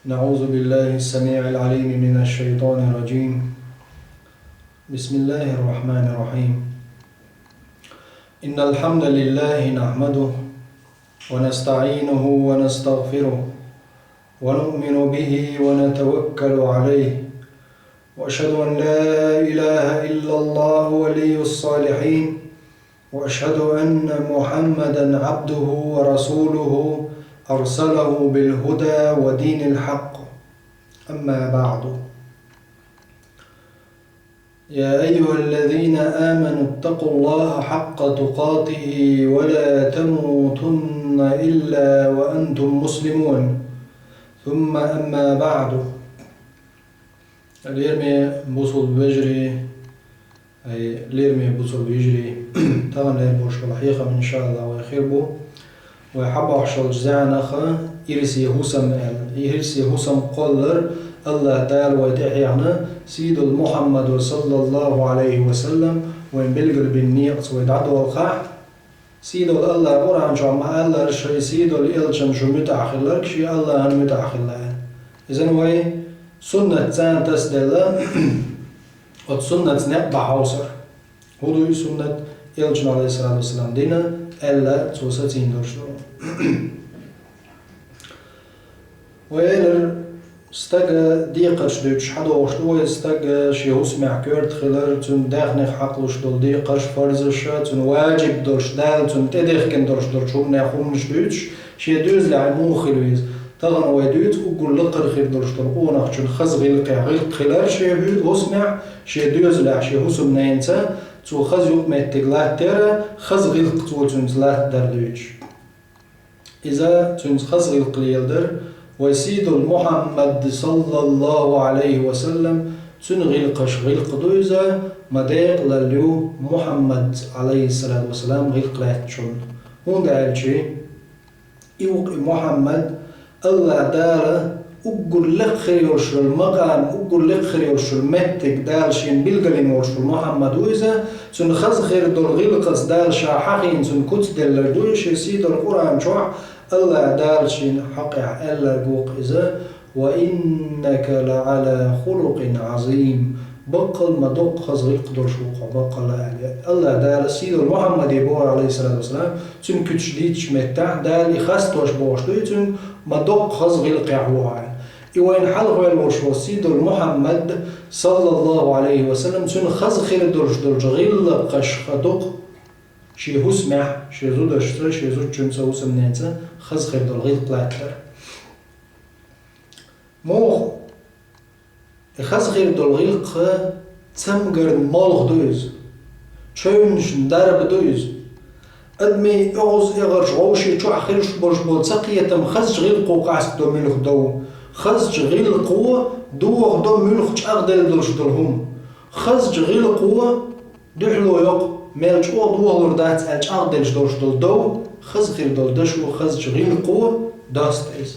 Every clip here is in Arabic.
نعوذ بالله السميع العليم من الشيطان الرجيم. بسم الله الرحمن الرحيم. إن الحمد لله نحمده ونستعينه ونستغفره ونؤمن به ونتوكل عليه، وأشهد أن لا إله إلا الله ولي الصالحين، وأشهد أن محمدا عبده ورسوله أرسله بالهدى ودين الحق. أما بعد، يا أيها الذين آمنوا اتقوا الله حق تقاته ولا تموتن إلا وأنتم مسلمون. ثم أما بعد، ليرمي بوصل بجري أي ليرمي بوصل بيجري طبعا ليربوش الحقيقة إن شاء الله ويخيربو ويحب أحشل جزعنا خا إرسي هسم قلر الله تعالى ويدعينا سيد محمد صلى الله عليه وسلم وين بلغر بالنيقص ويدعدو الخاح سيد الله قرآن جمع الله رشي سيد الإلجم شو متأخلك شي الله هن متأخلك. إذن وي سنة تان تسدلا وسنة نقبع حوصر هدوي سنة إلجم عليه الصلاة والسلام دينا ألا توسطين درشتو ويلر استغ ديقش دوش حدو وشتو استغ شيوس معكرت خلر تون داخنخ حقلش دول ديقش فرزش تون واجب درش دال تون تدخكن درش درشوم ناخومش دوش شي دوز لعمو خلويز طغن ويدوت وقول لقر خير درش درقونخ چون خز غلقه غلق خلر شي هسمع شي دوز لع شي هسم نينتا تو خز يوم متقلات ترى خز غلق تون زلات دردوش إذا تون خز غلق ليلدر وسيد محمد صلى الله عليه وسلم تون غلقش غلق دوزا مديق لليو محمد عليه الصلاة والسلام غلق لاتشون هون دعالشي إيوق محمد الله دارا أقول لك خيرش المقام أقول لك خيرش المتك دالشين بلغلين ورش محمد وإذا تون خز خير دول غلقس دالشا حقين تون كت دلر دوش سيد القرآن شوح الله دالشين حقع ألا قوق إذا وإنك لعلى خلق عظيم بقل مدق خز غلق دول شوق بقل الله دال سيد محمد يبور عليه الصلاة والسلام تون كتش ديتش متاح دال إخستوش بوش تون مدق خز غلق يحوها إوين حلق والوشو سيد محمد صلى الله عليه وسلم تون خز خير درش درج غلقش خدق شي هسمع شي زود اشتر شي زود جنسا وسم ننسا خز خير دل غلق لاتلر موخ خز خير دل غلق تمگر مالغ دوز چونش درب دوز أدمي أغز إغرش غوشي چو أخيرش برش بول سقيتم خز غلق وقعس دو ملخ دو خز غلق دو دو ملخ أغدل درش دلهم خز غلق دحلو يق مالج او دوغلر دات أج أغدلش درش دل دو خز خير دل دشو خز غلق داست إز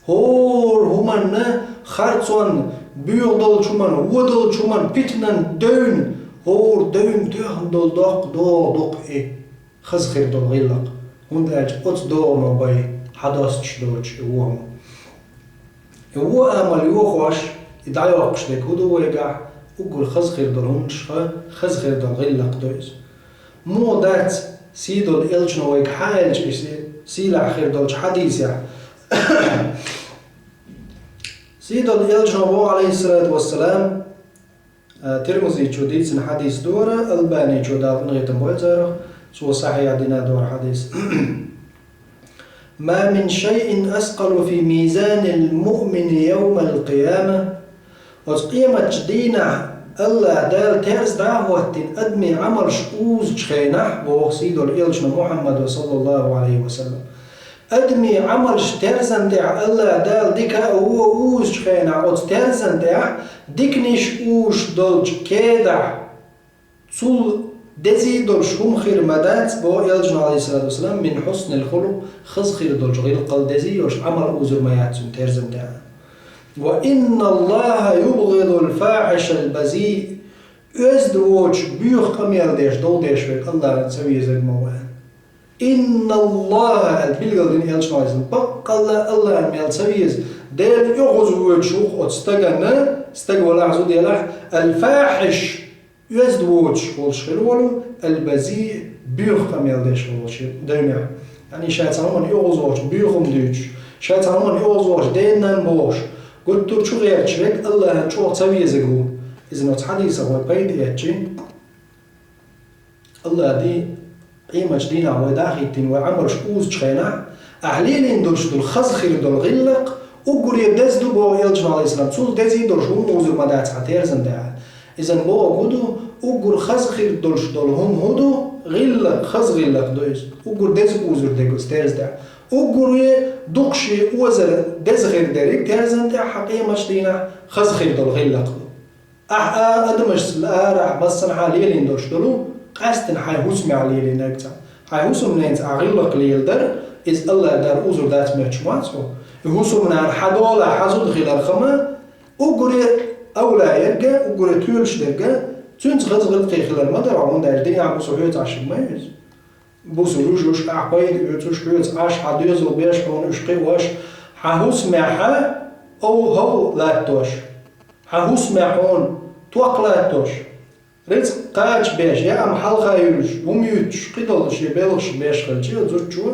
هور همان خارتون بيغ دل چومن ودل چومن بيتنن دون هور دون دل دق دق خز خير دل غلق هند أج أت دو نباي حداستش دوش وهم هو أمل يوخوش يدعي وقش لك هدو ورجع وقول خز خير دل هنش خز خير دل غلق دوز مو دات سيدو الإلجن ويك حالج سيلا خير دلش حديث يعني سيدو الإلجن عليه الصلاة والسلام ترمزي جديد حديث دورة الباني جدال نغيتم بوزاره سوى صحيح دينا دور حديث ما من شيء أثقل في ميزان المؤمن يوم القيامة وقيمة جدينا الله دال ترز دعوة أدمي عمر شؤوز جخينح ووصيد الإلجن محمد صلى الله عليه وسلم أدمي عمر ترزن دع الله دال ديكا هو أوز جخينح وترزن دع ديكنيش أوش دولج كيدع تول دزي دولش هم خير مدات بو يلجن عليه الصلاة والسلام من حسن الخلق خز خير دولش غير قل دزي يوش عمل أوزر ما يعتم ترزم دعا وإن الله يبغض الفاحش البذيء أزدوج بيوخ قميل ديش دو ديش فيك الله نسوي زي موان إن الله البلغل دين يلجن عليه السلام بقى الله أميال سويز ديل يغزوج شوخ وتستغنى استغوى لحظو ديلح الفاحش يزدوج والشغل البذيء بيوخ قميل ديش دنيا يعني شايتان من يغزوج بيوخم ديش شايتان من يغزوج دينن بوش قلت له شو غير شريك الله شو تسوي زقو إذا نتحدث هو بيد يأتي الله دي قيمة جديدة وداخلين وعمر شقوز شخينا أهلين دولش دول خزخير دول غلق وقول يدز دو بو يلجن عليه السلام سول دزي دولش هم وزر مدات عتيرزن دعا إذا بو قدو وقول خزخير دولش دول هم هدو غلق خز غلق دويس وقول دز وزر ديكوز تيرز دعا وقول دوقشي وزر دز غير داريك تيرزن دعا حقيقة مجدينا خزخير دول غلق أدمش الآرع بس حاليا دولش دولو قاستن حيهوسمي عليه لنكتا حيهوسم لينت أغلق ليلدر إذ الله دار أوزر دات مهجماتو يهوسم من حدولا حزود خلال خما وقري أولا يرقى وقري تولش درقى تنت غزغل قي خلال مدر عون دار الدنيا عبوسو حيوت عشق ميز بوسو روجوش أعقايد يوتوش حيوت عاش حديوز وبيش حون اشقي واش حهوسمي حا أو هو لاتوش حهوسمي حون توق لاتوش رزق قاج بيش يا أم حلقة يلوش وميوتش قيدلش يبيلش بيش خلجي وزرچو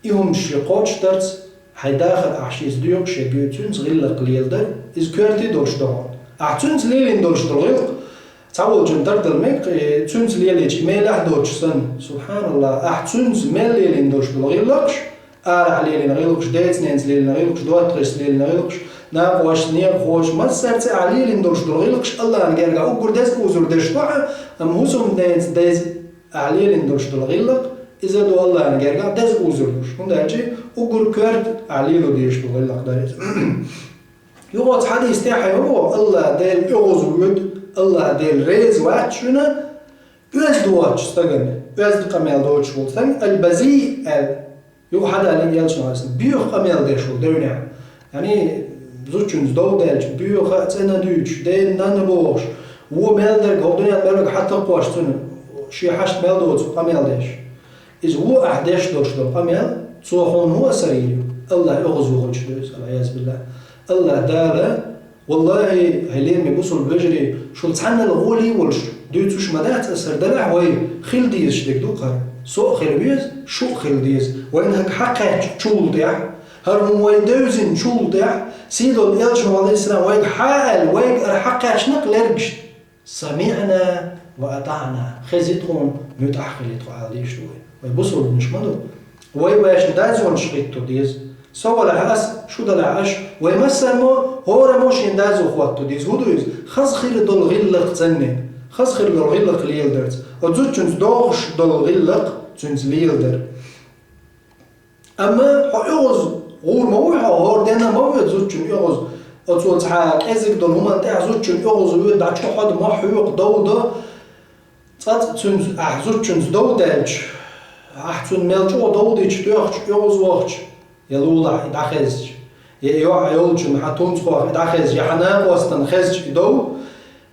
إهم شيقوش درس حيداخل أحشيز ديوك شيقوتونز غلق ليلدر إز كورتي دولش دهون أحتونز ليلين دولش دلغلق تعول جندر دلميك تونز ليليج ميلح دوش سن سبحان الله أحتونز ميل ليلين دولش دلغلقش آرح ليلين غلقش ديت نينز ليلين غلقش دواترس ليلين غلقش ناقوش نير خوش ما سرت عليلين دولش دلغلقش الله نجرجع وقول ديس أوزر ديش طاعة أم هوسم ديز عليلين دولش دلغلق إذا دو الله نجرجع ديس أوزر دوش من دايجي وقول كرد عليلو ديش دلغلق دايز يوقت حديث تاعي هو الله ديل يغزود الله ديل ريز واتشنا يوز دواتش استغنى يوز قميل دواتش ولتن البذيء يو حدا اللي يلش ناس بيوخ قميل ديش ولدنيا يعني زوجنز دو دالش بيوخ اتنا دوتش دين نانبوش و ميل در قودنيا ملك حتى قواش تن شي حشت ميل دوتش قميل ديش إذا هو أحداش دوش دو قميل صوحون هو سرير الله يغزو غوش دوش العياذ بالله الله دالا والله هلين مبوصل بجري شو تحنى الغولي والش دوتوش مدات أسر دلع وي خيل ديز شدك دوقر سوء خيل بيز شو خيل ديز وإنك حقا تشول ديع هرهم وين دوزن تشول ديع سيدو الإلشم عليه السلام ويك حال ويك حقا شنق لرقش سمعنا وأطعنا خزيتهم متأخر يتقع ليش دوي ويبوصل مش مدو وي باش دازون شقيتو ديز سوى لحاس شو دلعش ويمثل مو هو رموش يندازو خواتو ديز هو دويز خاص خير دول غلق تنين خاص خير دول غلق ليل درت وزود تنز دوغش دول غلق تنز ليل در أما حيوز غور مويحة هور دينا مويد زود تن يغز أتول تحاك إزيك دول هما انتاع زود تن يغز ويد دعش حد ما حيوق دو تات تنز زود تنز دو داج أحتون ميلجو دو ديش دوغش يغز وغش يلولا يدخز يولجن حتون صخور يدخز يحنا وستن خز دو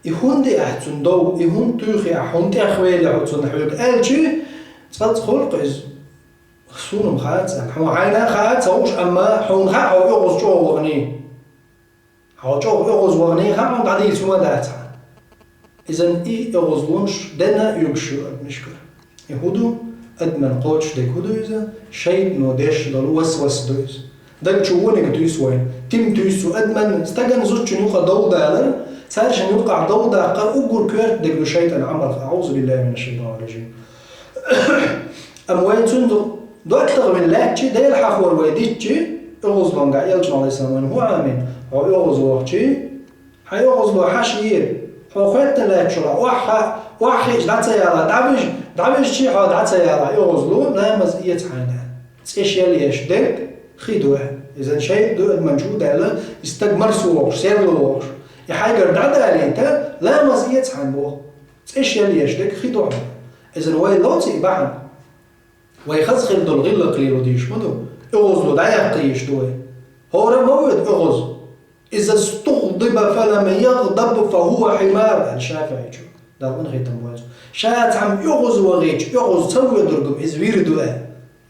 يهوندي أحتون دو يهون توخي أحونتي أخوالي أحتون حيوك ألجي تفضل خلق إز خصونم خاتسا حو عينا خاتسا وش أما حون خا حو يغز جو وغني حو جو يغز وغني خا حون قدي سوما داتا إذن إي يغزلونش دنا يبشو نشكر يهودو أدمن قوتش ديك هدويزا شيء نوديش دلو وسوس دويز دك تشوونك دويس وين تيم دويسو أدمن استجن زوج نيوقع ضوضة على سالش نيوقع ضوضة قال أقول كيرت دك بشيء عمل أعوذ بالله من الشيطان الرجيم أموين تندو دو أكثر من لاتشي ده الحخور ويديتشي يغوز لونجا يلجن عليه السلام هو آمين هو يغوز وقتشي حيغوز له حشير هو خوات لاتشلا واحد دعتيالا دعوش شي حد دعتيالا يغوزلو لا مزية حانا تسيش يلي يشدك خيدوه إذا شيء دو المنجود على يستجمر سووش سيرلوش يحاجر دعدا عليه لا مزية حانبوه تسيش يلي يشدك خيدوه إذن وين لوتي بحن ويخزخر دول غلة قليلو ديش مدو اغزلو دايق قيش دوي هو موت اغز إذا استغضب فلم يغضب فهو حمار الشافعي شو ده من غير تمواز شات عم يغز وغيش يغز سوي درقم إذ ويردو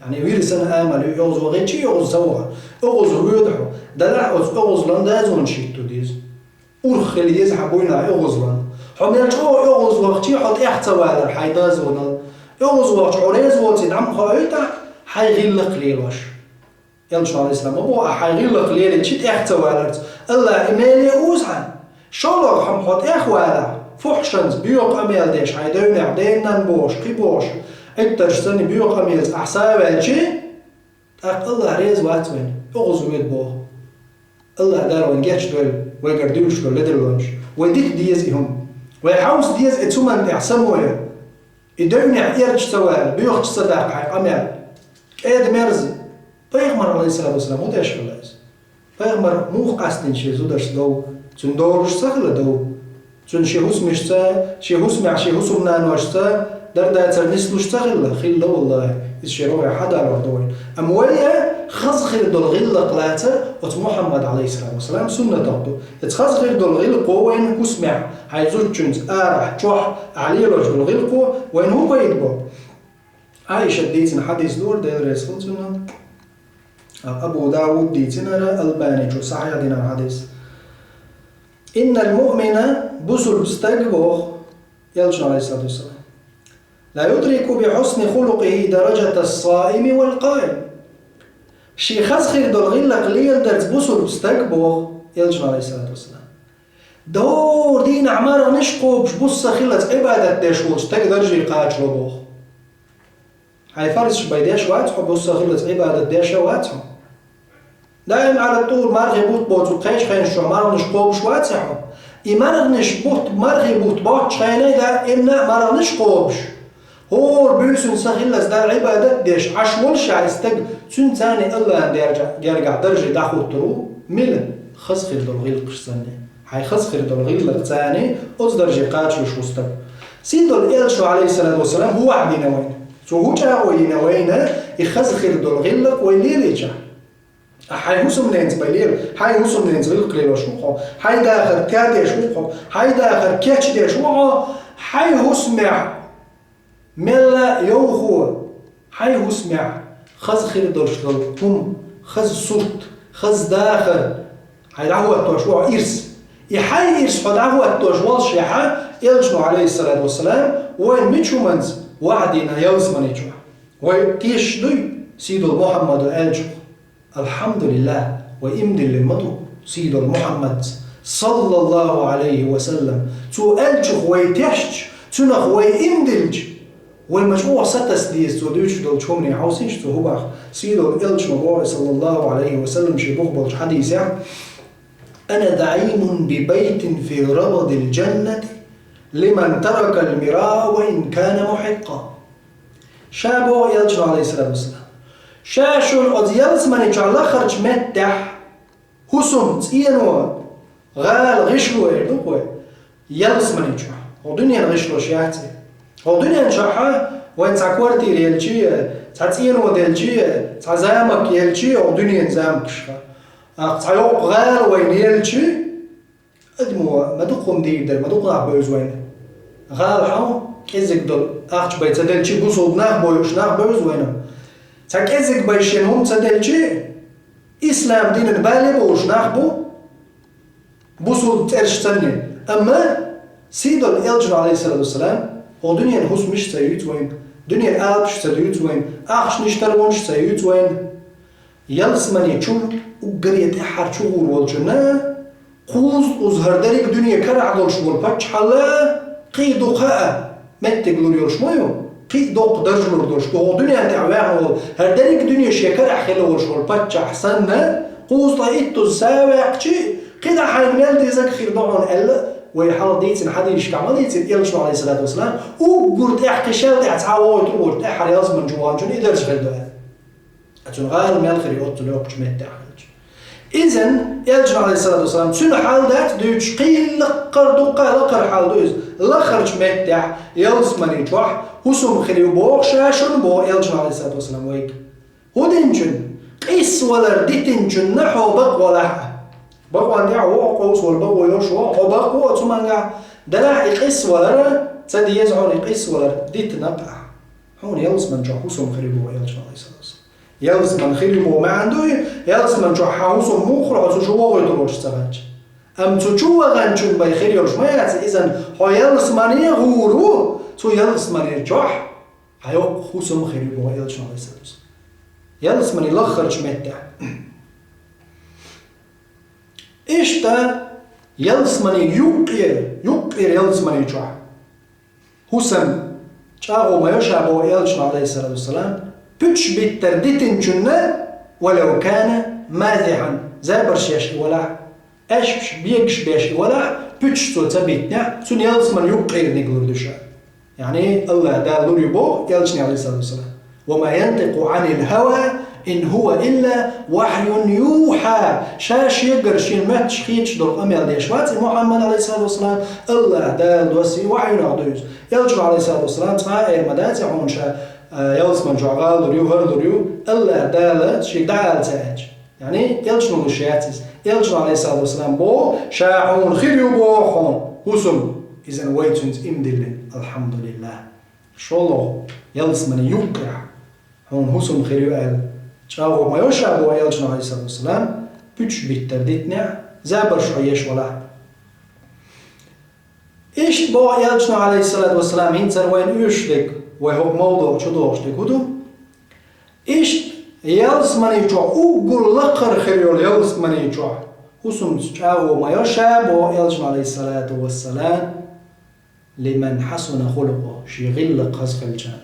يعني وير سنة آمل يغز وغيش يغز سوى اغز ويدحو دلع اغز لان دازون شيتو ديز أرخل يزحبونا اغز لان حميلش اغز وغتي حط احتوال حيدازون اغز وغتي عريز وغتي دعم خايتا حيغل قليلوش يلش على الإسلام أبوه حيغل قليل تشيت احتوالت الله إيماني أوزعن شلوغ حمحط إخوالا فحشنز بيوق أميل ديش حيدون عدينا نبوش قيبوش اكترشتني بيوق أميل أحسابه شي أق الله ريز واتوين اغز ويد بوه الله داروين جيتش دول ويقردوش دول لدرلونش ويديك ديز إهم ويحاوس ديز اتومن احسموه يدون يرج سوال بيوق تصدق حي أميل كأيد مرزي Peygamber aleyhissalatu vesselam o deşirler. Peygamber muh qasdin şey zudars dov. Çün doğruş sağla dov. Çün şehusmişse, şehusumnan vaşsa, derda ternisluş sağla khilla vallahi. İşşeroya hada vardoyn. Amwaya khazkhir dol ghilla qlata ot Muhammed aleyhissalatu vesselam sünnet abdu. Et khazkhir dol ghil qowen husma. Hayzut çün arah çoh ali rajul ghil qo wen hu qayidbo. Aisha diysin hadis dur der Resul sünnet. أبو داود دي تنرى الباني جو صحيح دينا الحديث إن المؤمن بسل استقبوه يلشن عليه الصلاة والسلام لا يدرك بحسن خلقه درجة الصائم والقائم شي خزخير دول غيلا قليل درت بسل استقبوه يلشن عليه الصلاة والسلام دور دين عمار نشقو بس خلت عبادة ديشوش تقدر جي قاعد بوه هاي فرس بيديش واتحو بس خلت عبادة ديش واتحو دائما على طول مرغي بوت بوت وقيش خين شو مرغ نشقوب شوات سحو مرغ نشبوت مرغي بوت بوت خيني دا إمنا مرغ نشقوبش هو بيسون سخيلس دا عبادة ديش عشول شعيستق سن تاني الله ديرجع درجة داخل ترو ملا خسخير دول غيل قشتاني هاي خسخير دول غيل تاني أز درجة قاتش وشوستق سيدو الإلشو عليه الصلاة والسلام هو عدينا وين سو هو جاوينا وين يخسخير دول غيل ويليليجا هاي هوسم نينز بيلير هاي هوسم نينز غير قليل شمخو هاي داخل كادي شمخو هاي داخل كاتش دي شمخو هاي هوسمع ملا يوخو هاي هوسمع خز خير دورشتل هم خز صوت خز داخل هاي دعوة توشوع إرس هاي إرس فدعوة توشوال شيحة يلشنو عليه الصلاة والسلام وين ميتشو منز وعدنا يوزمن يجوا ويتيش دوي سيدو محمد الألجو الحمد لله وإمد للمدو سيد محمد صلى الله عليه وسلم تو ألجخ ويتحش تنخ ويمدلج والمجموع ستس ديز تو دوش دول شومني حوسيش تو هو سيد الألج مبوع صلى الله عليه وسلم شبوخ بلج حديث أنا دعيم ببيت في ربض الجنة لمن ترك المراء وإن كان محقا شابو يلج عليه الصلاة والسلام شاشون أديالس من يجعل خرج متح حسن تينوا غال غشلو يردوه يلس من يجعل ودنيا غشلو شياتي ودنيا نشاحة وين تعكورتي يلجي تعتينوا ديلجي تعزامك يلجي ودنيا نزامك شخا تعيوق غال وين يلجي أدموا ما تقوم ديدر ما تقوم عبوز وين غال حاو كيزك دول أخش بيت ديلجي بوصل ناخبوش ناخبوز وينه تاكيزك بايشين هم تدلجي إسلام دين بالي بوش ناخبو بوصل ترشتني أما سيد الإلجن عليه الصلاة والسلام هو دنيا نهوس مش سيوت وين دنيا الألبش سيوت وين أخش نشترونش سيوت وين يلس من يشوف وقريت أحر شغول والجنة قوز وزهر دارك دنيا كرع دول شغول باتش حلا قيدو قاء مت تقولوا يوش مايو قيدو درجلور دوش تو دنيا تعبان هر دارك دنيا شكر أحلى والشغول باتش أحسننا قوز طايتو ساوي شيء كده حيمال دي زك خير ضعون ألا ويحاول ديتين حد يشكع ما ديتين يلشوا عليه الصلاة والسلام وقلت إحكي شال دي عتعاود وقلت إحر يازم من جوان جون إدرس غير ده أتون غال مال خير يقطع لوق جمعت تحرج إذن يلشوا عليه الصلاة والسلام سن حال دات دوش قيل لقر دوقا لقر حال دوز لخر جمعت تح يلس من يجوح husum khiri boğ şaşın boğ Elçin Aleyhisselatü Vesselam veyk. Hudinçün qiswalar ditinçün nahu baqwalah. Baqwan diya o qaws wal baqwa yosh o baqwa tumanga dalah qiswalar tadi yaz'un qiswalar ditnaqa. هون يلس من جحوسهم خريبوا يلش عليه الصلاة والسلام يلس من خريبوا ما عنده يلس من جحوسهم مخر عزو جوا غيدروش تغنج أم تجوا غنجون بيخريوش ما يعطي إذن هو يلس من يغورو تو يلس من يجح هيو خوسهم خريبوا يلش عليه الصلاة والسلام يلس من يلخرج متى إيش تا يلس من يقير يلس من يجح خوسهم شاغو ما يشعبو إلشن عليه الصلاة والسلام بيتش بالترديتن جنة ولو كان ماذعا زابرش يشي ولا أشبش بيكش بيشي ولا بيتش تو تبيتنا سن يلس من يقير نقول دشا يعني الله دا لوريبو إلشن عليه الصلاة والسلام وما ينطق عن الهوى إن هو إلا وحي يوحى شاش يقرش المتش خيتش دور أميال ديشوات محمد عليه الصلاة والسلام الله دا دوسي وحي نعدوز يلجو عليه الصلاة والسلام تقع إرمدات يحون شا يلس من جعغال دوريو هر دوريو الله دا شي دعال تاج يعني يلجو نلوشياتيز يلجو عليه الصلاة والسلام بو شاحون خيريو بو خون هسم إذن ويتونز إمدلين الحمد لله شو الله يلس من يقرع هون هسم خيريو قال شاو ما يشعبو يلجو عليه الصلاة والسلام بيتش بيترديتنا زابر شعيش ولا إيش بو يلجنا عليه الصلاة والسلام هنتر وين يشتك وهو موضوع شدوش تكودو إيش يلس من يجوع أقول لقر خيريول يلس من يجوع وسم شاو ما يشعبو يلجنا عليه الصلاة والسلام لمن حسن خلقه شي غلق خزق الجنة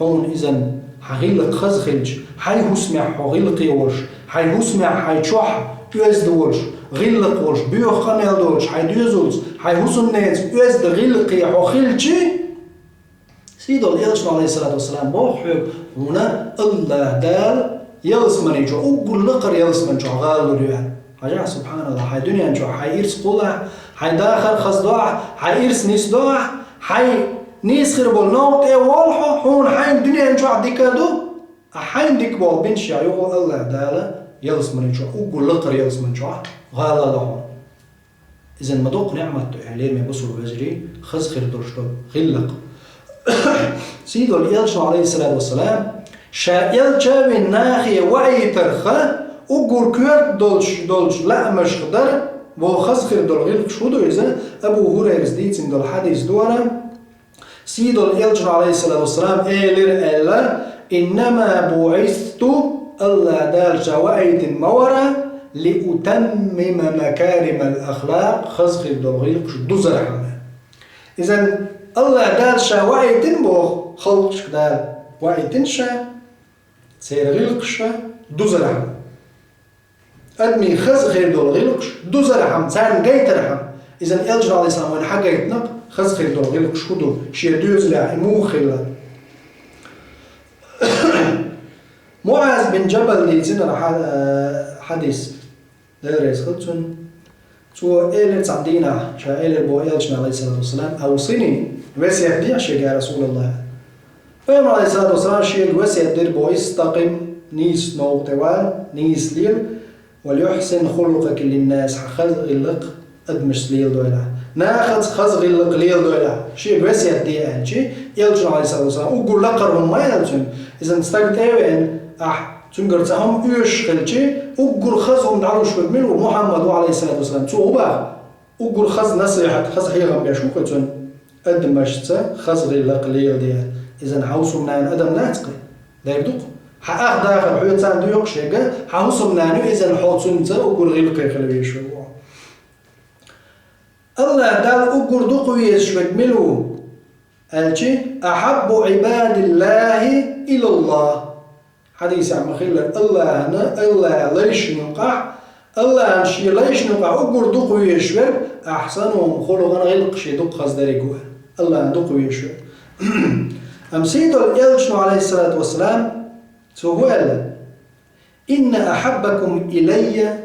هون إذن حغلق خزق الجنة حي هسمع حغلقي وش حي هسمع حي شوح يزدوش غلق وش بيوخ قميل دوش حي ديزولز حي هسم نيز يزد غلقي حخلجي سيدو الإلشن عليه الصلاة والسلام بوحب هنا الله دال يلس من يجو أقول لقر يلس من جو غالو ريان حاجة سبحان الله حي دنيا جو حي إرس قولها حي داخل خصدوح حي إرس نسدوح حي نيس خربول نوت اي والحو هون حي دنيا جو عديكادو حي ديك بول بنش يعيوه الله دال يلس من يجو أقول لقر يلس من جو غالا لهم إذن مدوق نعمة إعلام بصر وزري خز خير درشتو غلق سيدو الإلشن عليه الصلاة والسلام شايل جاوي ناخي وعي ترخى أقول كورت دولش لا مش خدر وخز خير دول غلق شودو إذن أبو هريرة ديت عند الحديث دورا سيدو الإلشن عليه الصلاة والسلام إيلر إلا إنما بعثت الله دال جوائد مورا لأتمم مكارم الأخلاق خزخ الدلغيق شدو زرحنا إذن الله دال شا وعيدن بو خلقش دال وعيدن شا سير غلق شا دو زرحنا أدمي خزخ الدلغيق دو زرحنا تان جاي ترحم إذن إلجنا عليه السلام وين حاجة يتنق خزخ الدلغيق شدو شير دوز لا موخلا معاذ بن جبل ليزنا حديث دارس خلتون تو إلى تعدينا شا إلى بو إلشنا عليه الصلاة والسلام أوصيني وسيا دي شيء يا رسول الله فيوم عليه الصلاة والسلام شيء وسيا دير بو استقم نيس نوتوال نيس ليل وليحسن خلقك للناس خلق غلق أدمش ليل دولا ناخذ خز غلق ليل دولا شيء وسيا دي أنشي إلشنا عليه الصلاة والسلام وقول لقرهم ما يلزم إذا نستقتين تنقرتهم يوش خلجي وقر خزهم دعوش بالملو محمد عليه الصلاة والسلام توبا وقر خز نصيحة خز حيغم بيشوكتون أدم مشتا خز غلق ليل ديال إذن حوصم نان أدم ناتقي داير دوق حقاق داخل حيوتان دو يقشيقا حوصم نانو إذن حوصم تا وقر غلقي خلوي يشوكو الله دال وقر دوق ويشوك ملو الجي أحب عباد الله إلى الله حديث عم خير الله ليش نقع الله شي ليش نقع أقول دق ويشور أحسنهم خلقنا غلق شي دق خزدري جوا الله دق ويشور أم سيد الإلشن عليه الصلاة والسلام سهول إن أحبكم إلي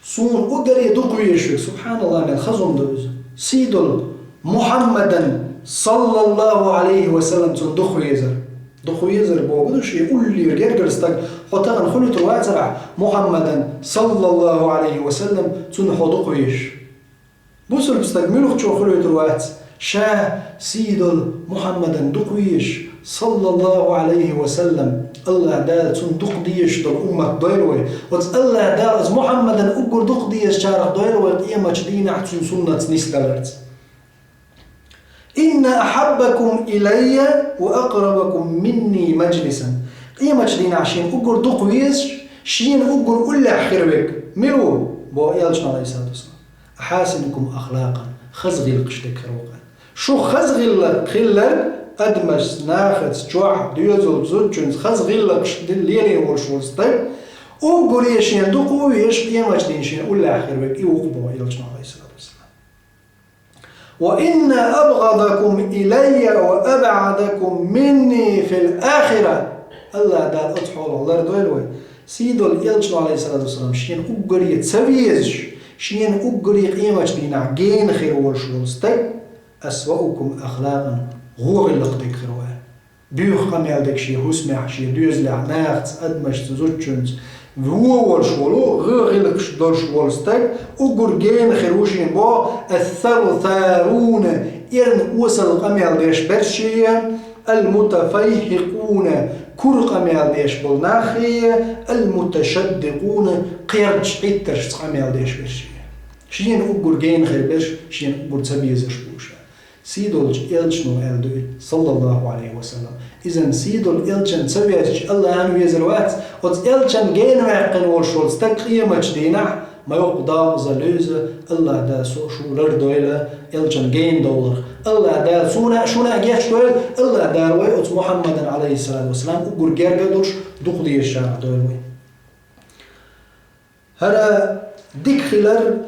صون أقري دق ويشور سبحان الله من خزم دوز سيد محمدا صلى الله عليه وسلم تون دخو يزر بوغدوش يقول لي رجال استك حتى خلت رواية سبع محمدا صلى الله عليه وسلم تون حدق ويش بوصل بستكملوا شو خلت رواية شاه سيد محمدا دقويش صلى الله عليه وسلم الله دال تون دق ديش دل أمة دايروي وتس الله دال از محمدا أقول دق ديش شارع دايروي قيمة دين عتون سنة نستلرت إن أحبكم إلي وأقربكم مني مجلسا قيمة دين عشان أقول دقويش شين أقول ألا خيرك ملو بو يالشنا عليه الصلاة والسلام أحاسنكم أخلاقا خزغي القشتك خروقا شو خزغي الخلر أدمش ناخذ جوح ديوزل زوجنز خزغي القشت الليلي ورشوستك أقول يشين دقويش قيمة دين شين ألا خيرك يوقبوا يالشنا عليه الصلاة والسلام وإن أبغضكم إلي وأبعدكم مني في الآخرة الله دال أطحول الله دويلوي سيدو الإلشن عليه الصلاة والسلام شين أقري تسويز شين أقري قيمة دينا جين خير ورشولستك أسوأكم أخلاقا غور اللقتك خيروه بيوخ قميال دك شي هسمع شي دوزلع ناخت أدمش تزوجنت هو ورشولو غير لكش دورشولستك أقر جين خيروشين بو الثلثارون إرن وصل قميال ديش برشية المتفيهقون كل قميال ديش بالناخية المتشدقون قيرج عيترش قميال ديش برشية شين أقر جين خير برش شين أقر تبيزش بوشا سيدولج إلشنو ألدو صلى الله عليه وسلم إذن سيدول إلشن تبيزش الله عنو يزلوات وز إلشن جين معقن ورشول استقية مجدينع ما يقضى زلوزة الله دا شو لردويلة إلشن جين دولار الله دا شونا جيش دويل الله دا روي أت محمد عليه الصلاة والسلام أقر جرجدوش دقدي الشارع دويلوي هرا ديك خلال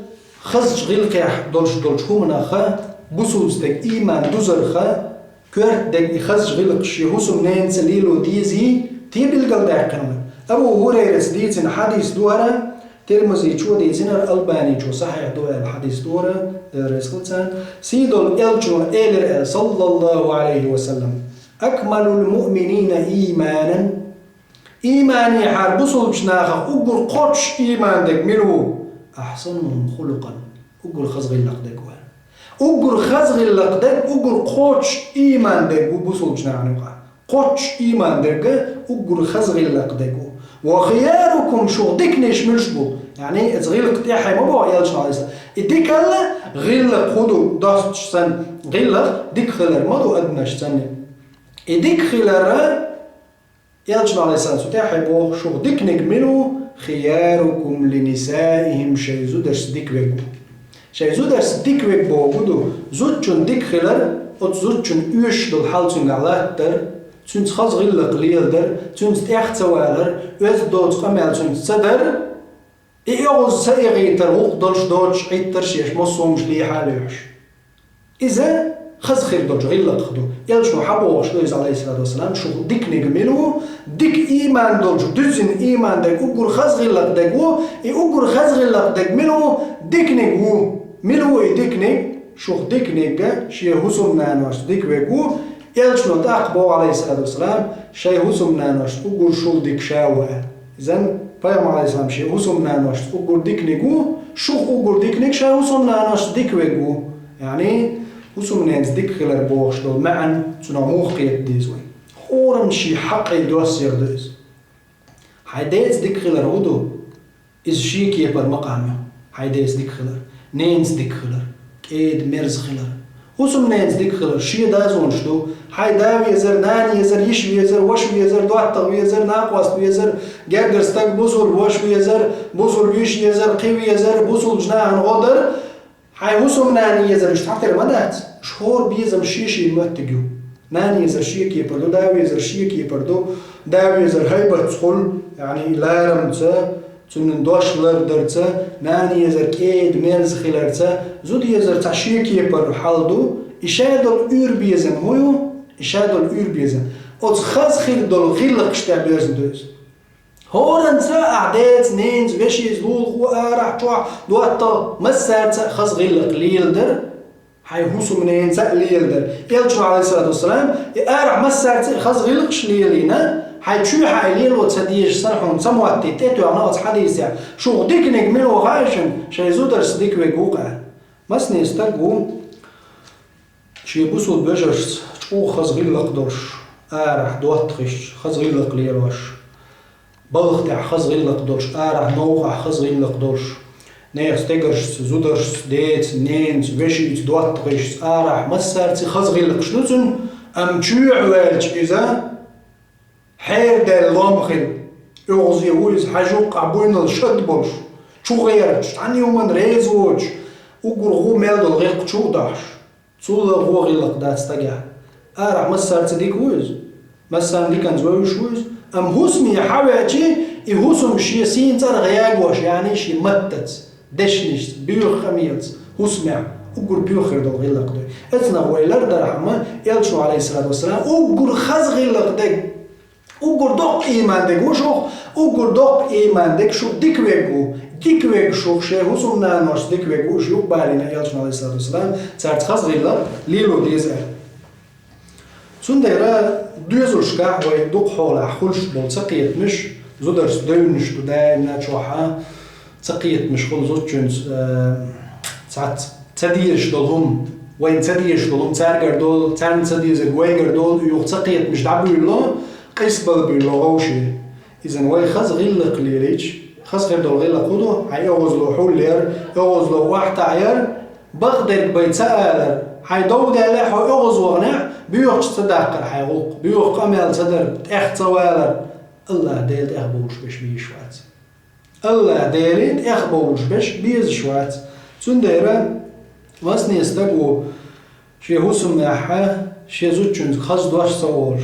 خزج غلقيح دولش هو مناخا بوسوستك إيمان دوزرخا كورت دك خزج غلق شيهوسم نين سليلو ديزي تيبل قلداء قنوة أبو هريرة ديزين حديث دورا ترمزي شو ديزين الألباني شو صحيح دورا الحديث دورا رسلتان سيدو الألجو إلر صلى الله عليه وسلم أكمل المؤمنين إيمانا إيماني حاربسو بشناخا أقول قدش إيمان دك ملو أحسنهم خلقا أقول خزغ اللق دك أقول خزغ اللق دك أقول قدش إيمان دك وبسو بشناخا قدش إيمان دك أقول خزغ اللق دك وخياركم شو ديك نيش ملشبو يعني اتغيلق تيحي ما بو عيالش نعيسا ديك هلا غيلق خدو داستش سن غيلق ديك خلر ما دو أدناش سن ديك خلر يالش نعيسا تيحي بو شو ديك نجملو خياركم لنسائهم شيزو درس ديك ويكو شيزو درس ديك ويكو بودو زوجون ديك خلر زوجون يوش دل حالتون علاتر تونس خاص غيلق ليلدر تونس تيخت سوالر ويز دوت قمال تونس صدر إيوز سيغيتر وقدرش دوتش عيتر شيش مصومش لي حاليوش إذا خاص خير دوتش غيلق خدو يلشو حبوش لويز عليه الصلاة والسلام شو ديك نجملو ديك إيمان دوتش دوزن إيمان دك أقول خاص غيلق دكو أقول خاص غيلق دك ملو ديك نجو ملو ديك نج شو ديك نجا شي هسوم نانوش ديك ويكو يلشنو تأقبو عليه الصلاة والسلام شيء هسوم نانوش أقول شو ديك شاوة إذن فيام عليه السلام شيء هسوم نانوش أقول ديك نيجو شو أقول ديك نيك شيء هسوم نانوش ديك ويجو يعني هسوم نانس ديك خلر بوش دول معا تناموخ قيد ديزوي خورن شي حق يدوس يردوز حيديز ديك خلر هدو إز شي كيبر مقامه حيديز ديك خلر نانس ديك خلر كيد مرز خلر هسوم نانس ديك خلر شي دازون شدو حيداوي يزر ناني يزر يشوي يزر وشوي يزر دواتغ يزر ناقوس يزر جاجر ستاك بوصل وشوي يزر بوصل بيش يزر قوي يزر بوصل جناح غدر حي هسوم ناني يزر مش تعتر منات شهور بيزم شيشي متجو ناني يزر شيكي بردو داوي يزر شيكي بردو داوي يزر هيبة تقول يعني لارمتا تنن دوش لردرتا ناني يزر كيد ميرز خلرتا زود يزر تعشيكي بر حالدو إشادو الأوربيزن هو إشادو الأوربيزن أوت خاص خيل دول غيلق شتابيرزن دوز هورن سا أعداد نينز بيشيز لول خو أرح تشوح دوات مسارتا خاص غيلق ليل در حيهوسو منين سأليل در يلجو عليه الصلاة والسلام أرح مسارت خز غلقش ليلينا حيشو حيليل وتصديش صرحون سموات تيتو عناط حديثة شو ديك نجمل وغاشن شي زودر صديق وجوقع مسني استقو شي بوسو بجرس شو خز غلق درش أرح دوات خش خز غلق ليلوش بلغ تاع خز غلق درش أرح موقع خز غلق درش نيخ ستيجرش زودرش ديت نينز وشيت دوات غش أرح مسارتي خز غلق شنوزن أم تشوع والج إذا حير دال لامخل يغزي ويز حاجوق عبوين الشد برش شو غيرش عني يومن ريز ووج وقر غو ميلد الغيق شو داش صول غو غلق دات استجع أرح مسارتي ديك ويز مسار ديك انزويش ويز أم هسمي حواجي يهسم شي سين تر غياغوش يعني شي متت دشنش بيو خميلت هسمع وقر بيو خير دل غلق دي اتنا ويلر درحما يلشو عليه الصلاة والسلام وقر خز غلق دي وقر دوق إيمان دي وشو وقر دوق إيمان دي شو ديك ويقو شو شي هسم نانوش ديك ويقو شو بالينا يلشو عليه الصلاة والسلام تارت خز غلق ليلو ديزر سنديرا دوزوشكا ويدوق حول حولش بول سقيت مش زودرس دونش دايما شوحا سقيت مش خل زوجنز ساعات تديرش دولهم وين تديرش دولهم تارجر دول تارن تديرز جويجر دول يوق سقيت مش دعبوا له قيس بالبيلو غوشي إذا وين خز غلق ليليش خز غير دول غلق خدو هيأغز له حولير يأغز له واحد عير بقدر بيتسأل هيدود عليه هيأغز وغنع بيوخ صداقر حيغوق بيوخ قمال صدر اخت سوالر الله ديلت اخبوش بش بيشوات الله ديلت اخبوش بش بيزشوات سنديرا واسني استقو شي هوسم يحا شي زوجن خز دوش سوور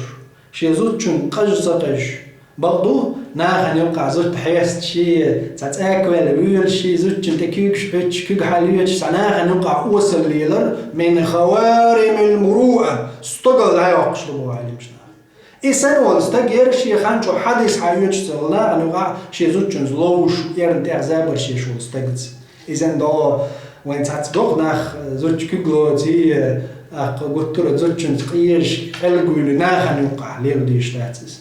شي زوجن قج سقش برضو ناخن يوقع زوج حيست شي تتاكل بيول شي زوجن تكيكش بيتش كيك حاليوش ناخن يوقع وصل ليلر من خوارم المروءه استقل لا يقشلوا عليه مشنا إنسان والستجير شي خانشو حديث حيوش سلنا أنو قا شي زوجن زلوش يرن تعذاب شي شو استجت إذن دا وين تعتبر ناخ زوج كيغلو تي قلت له زوجن تقيرش خلقوا ناخن يوقع ليه ديش تاتس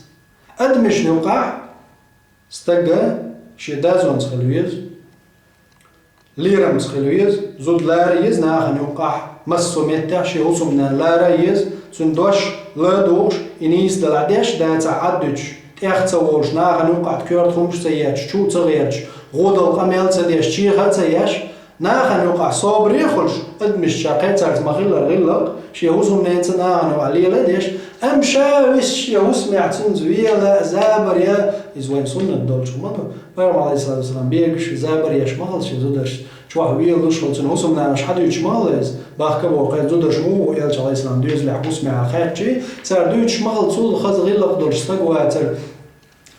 أدمش يوقع استجا شي دازون تخلويز ليرم تخلويز زود لاريز ناخن يوقع مسو متى شي وصمنا لاريز سندوش لا دوش إنيس دلعدش دا تعدج تأخذ ناخن يوقع كيرت خمش سياش شو تغيرش غود القميل سديش شي خد سياش ناخن يوقع صابر يخلش أدمش شاقيت سارت مغلق غلق شي وصم نينت ناخن وعليه لديش أمشاوش شي وصم يعتن زويلة زابر يا إزوين سنة دولش ومطر بيرم عليه الصلاة والسلام بيركش زابر يشمغل شي زودرش شو ويل دوش لتن وصم ناش حد يشمغلز باخك بوقت زودرش مو يلش عليه السلام ديوز لحوس مع خير شي صار دو يشمغل طول خذ غلق دولش تقواتر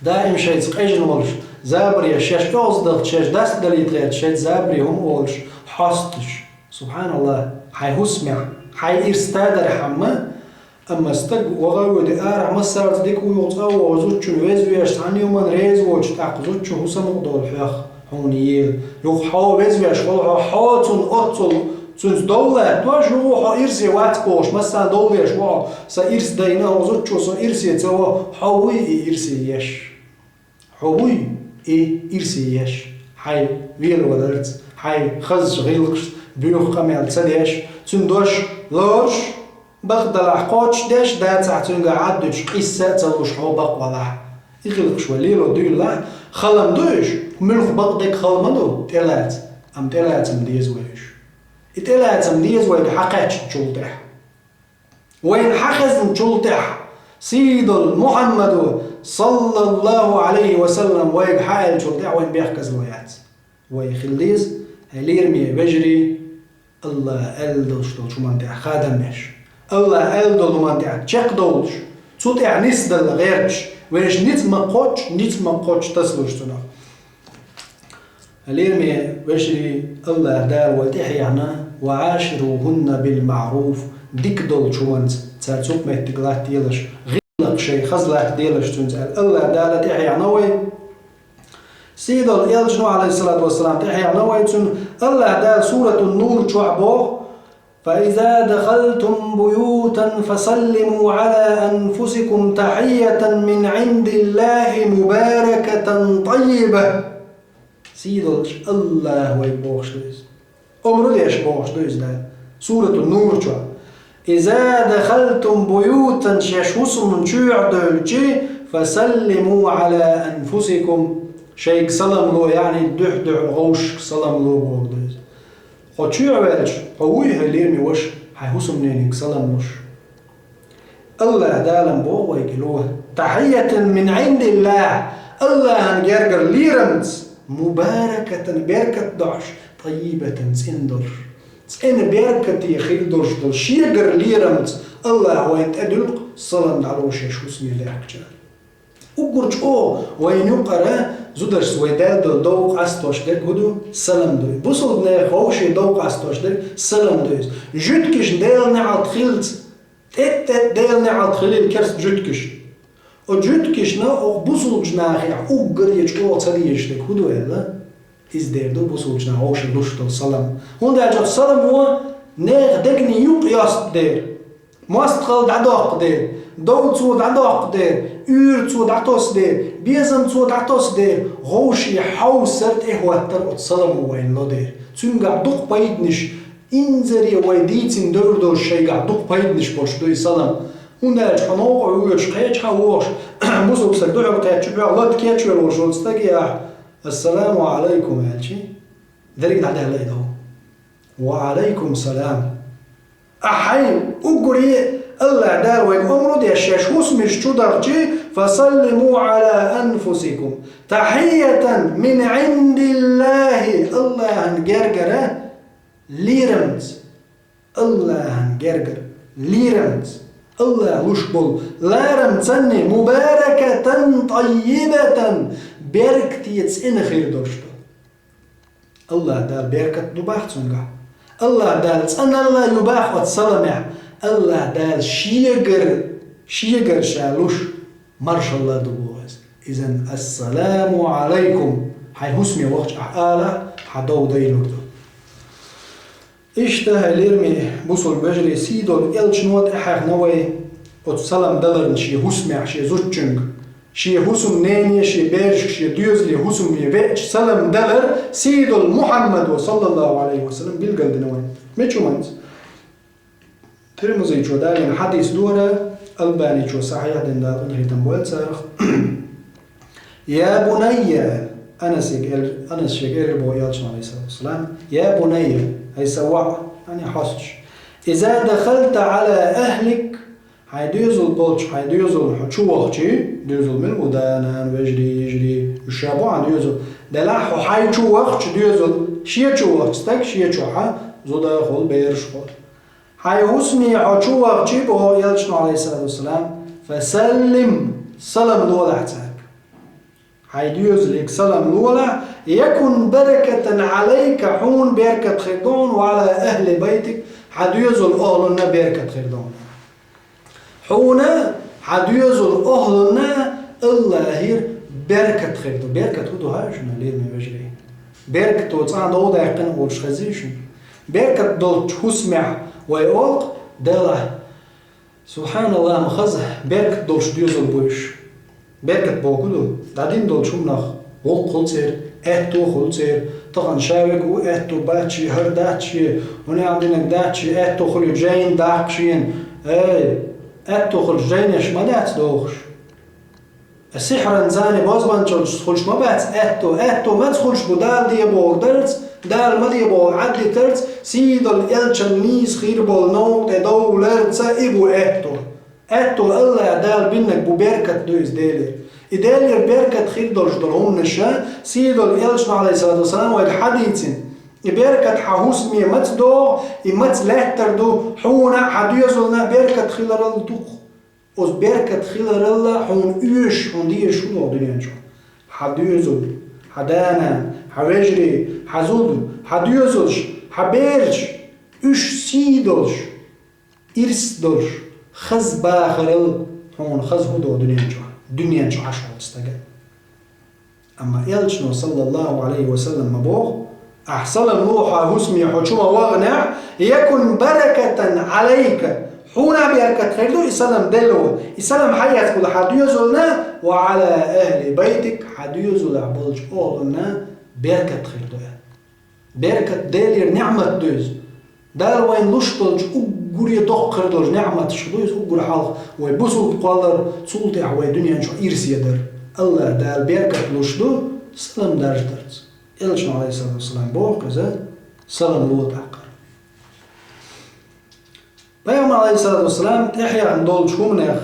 دائم شي تقيجن ولش زابر يشاش أصدق شاش داس دليل غير شاش زابري هم ولش حاستش سبحان الله حي هسمع حي إرستادر حما أما استق وغاود أرح مسارت ديك ويوطاو وزوجن ويزويش عني يومن ريز ووش تاقزوجن هو سمق دول حيخ هونيل يوخ حاو ويزويش والله حاتون أطل سنز دولة تواش هو إرسي واتبوش مثلا دوليش واو سإرس دينا وزوجو سإرسي توا حوي إرسي يش حوي إرسي يش حي ويل ولرت حي خز غيلقش بيوخ قميل تسديش سندوش لوش بغد العقوش داش دا تعتون قعدوش قيسة تلوش حوبق ولا يغلقش وليلو ديلا خلم دوش ملخ بغدك خلمدو تلات أم تلات مديز ويش تلات مديز وين حقاتش تشولتح وين حخز تشولتح سيد محمد صلى الله عليه وسلم وين حال تشولتح وين بيحكز الويات ويخليز هليرمي بجري الله ألدوش دولش ومانتع خادمش الله ألدول ومانتع تشك دولش تسوتع نسدل غيرش ويش نيت مقوتش تسلوش تنا هليرمي بجري الله دار وتحيانا وعاشروهن بالمعروف ديك دولش ومانت تسوق ما تقلات ديلش غلق شيء خزلات ديلش تنزل الله دار تحيانا وي سيد الإلجنو عليه الصلاة والسلام تحيانا ويتون الله دار سورة النور شعبوه فإذا دخلتم بيوتا فسلموا على أنفسكم تحية من عند الله مباركة طيبة. سيدل الله ويبوخشليز أمروديش بوخشليز ده سورة النور شو إذا دخلتم بيوتا شيشوسم شوعدوشي فسلموا على أنفسكم شيك سلام لو يعني دح غوش سلام لو بوخشليز خطشوع بالش قويه ليرمي وش حيحوسم نينك سلام وش الله دالم بوه ويقلوه تحية من عند الله الله هنجرجر ليرمز مباركة بركة دعش طيبة سندر سن بركة يخيل درش دل شيجر ليرمز الله وين تدلق سلام على وش اسمي لك وقرج وين يقرأ زودش ويدال دل دوق استوش دك هدو سلام دوي بوصل نه خوشي دوق استوش دك سلام دوي جوتكش ديل نعط خيلت ديل نعط خيل كرس جوتكش و جوتكش نا او بوصل جناخي اوغر يچو صديش دك هدو يلا از دير دو بوصل جنا خوش لوشتو سلام هون دا سلام هو نه دكني يوق ياست دير ماستخل دعدوق دير دو تو دعدوق دير uur zu datos de biezam zu datos de roshi hausert ehwater ot salam wain loder zunga duq paidnish inzeri waiditsin dördo shayga duq paidnish boshdo salam unal chano uur shqech hawosh muzuk sa duq ta chbu allah tkech wel shostagi assalamu alaykum alchi ذلك دعنا الله يدو وعليكم سلام أحيي أقولي الله دار وين أمره دي الشيش واسمش تدرجي فسلموا على أنفسكم تحية من عند الله الله هنجرجر ليرمز الله هنجرجر ليرمز الله وشبل لارمزني مباركة طيبة بركتي إن خير درشتو الله دار بركة دباح تنقع الله دار أن الله يباح وتسلمع الله دال شيغر شالوش مارش الله دبوز إذن السلام عليكم حي هسمي وقت أحالة حدو ديلوك دو إشتها ليرمي بوصل بجري سيدو الإلش نوات أحاق نوي وتسلم دلرن شي هسمي شي زوتشنگ شي هسم نيني شي بيرش شي ديوزلي هسم يبيش سلم دلر سيدو محمد صلى الله عليه وسلم بالقلد نوي ميشو منز ترمزي شو دارين حديث دورة ألباني شو صحيح دين دار إنه تنبول سارخ يا بني أنس شجير بوياتش عليه الصلاة والسلام يا بني هي سواء أنا حاسش إذا دخلت على أهلك حيدوزل بولش حيدوزل شو وقتي دوزل من ودانا وجري يجري الشابو عن دوزل دلاحو حي شو وقت دوزل شيء شو وقت استك شيء شو ح زودا خل بيرش خل حي حسني عشوق جيبه يلشنا عليه الصلاة والسلام فسلم سلام لولا حتاك حي ديوزلك سلام لولا يكن بركة عليك حون بركة خيردون وعلى أهل بيتك حديوزل أهلنا بركة خيردون حونا حديوزل أهلنا الله بركة خيردون بركة هدو هاش مليل من وجهي بركة توصان دودا يقن ورش خزيشن بركة دول تحسمع ويقول دلا سبحان الله مخزه بركة دولش ديوزل بوش بركة بوكلو دادين دول شو منخ وق خلصير اتو خلصير طبعا شاوك و اتو باتشي هر داتشي هنا عندنا داتشي اتو خلو جاين داكشين اي اتو خلو جاين يش ما دات دوخش السحر انزاني بازبان خلش ما بات اتو ما تخلش بدال دي بوغدرت دال ما دي بو عدي ترت سيد الالشن نيس خير بول نوق تدو لرتسا إبو اتو الله دال بينك ببركة دوز دالير إدالير بركة خير درش درهم نشا سيد الالشن عليه الصلاة والسلام ويد حديثين بركة حهوسمي متدو إمت لهتر دو حونا حديوزلنا بركة خيلر الدوخ وز بركة خيلر الله حون ايش حون دير شنو دنيا شو حديوزل حدانا حوجري حزود حديوزلش حبيرش اش سيدلش إرس دلش خز باخرل هون خز هدو دنيا شو عشرة تستقل أما إلشنو صلى الله عليه وسلم مبوغ أحسلم لوحة هسمي حشومة واغنع يكن بركة عليك حونا بيركة خيردو إسلام دلو إسلام حيات كل حديوزلنا وعلى أهل بيتك حديوزل عبالج أولنا بركة خيردو بركة دالير نعمة دوز دال وين لشتلج أقول يدق خيردوج نعمة شدوز أقول حالك ويبسل قالر سلطة عوي دنيا نشو إرسي يدر الله دال بركة لشتو سلام دارج درز إلشنا عليه الصلاة والسلام بوق إذا سلام لوط أقر بيوم عليه الصلاة والسلام إحيا عن دول شومنخ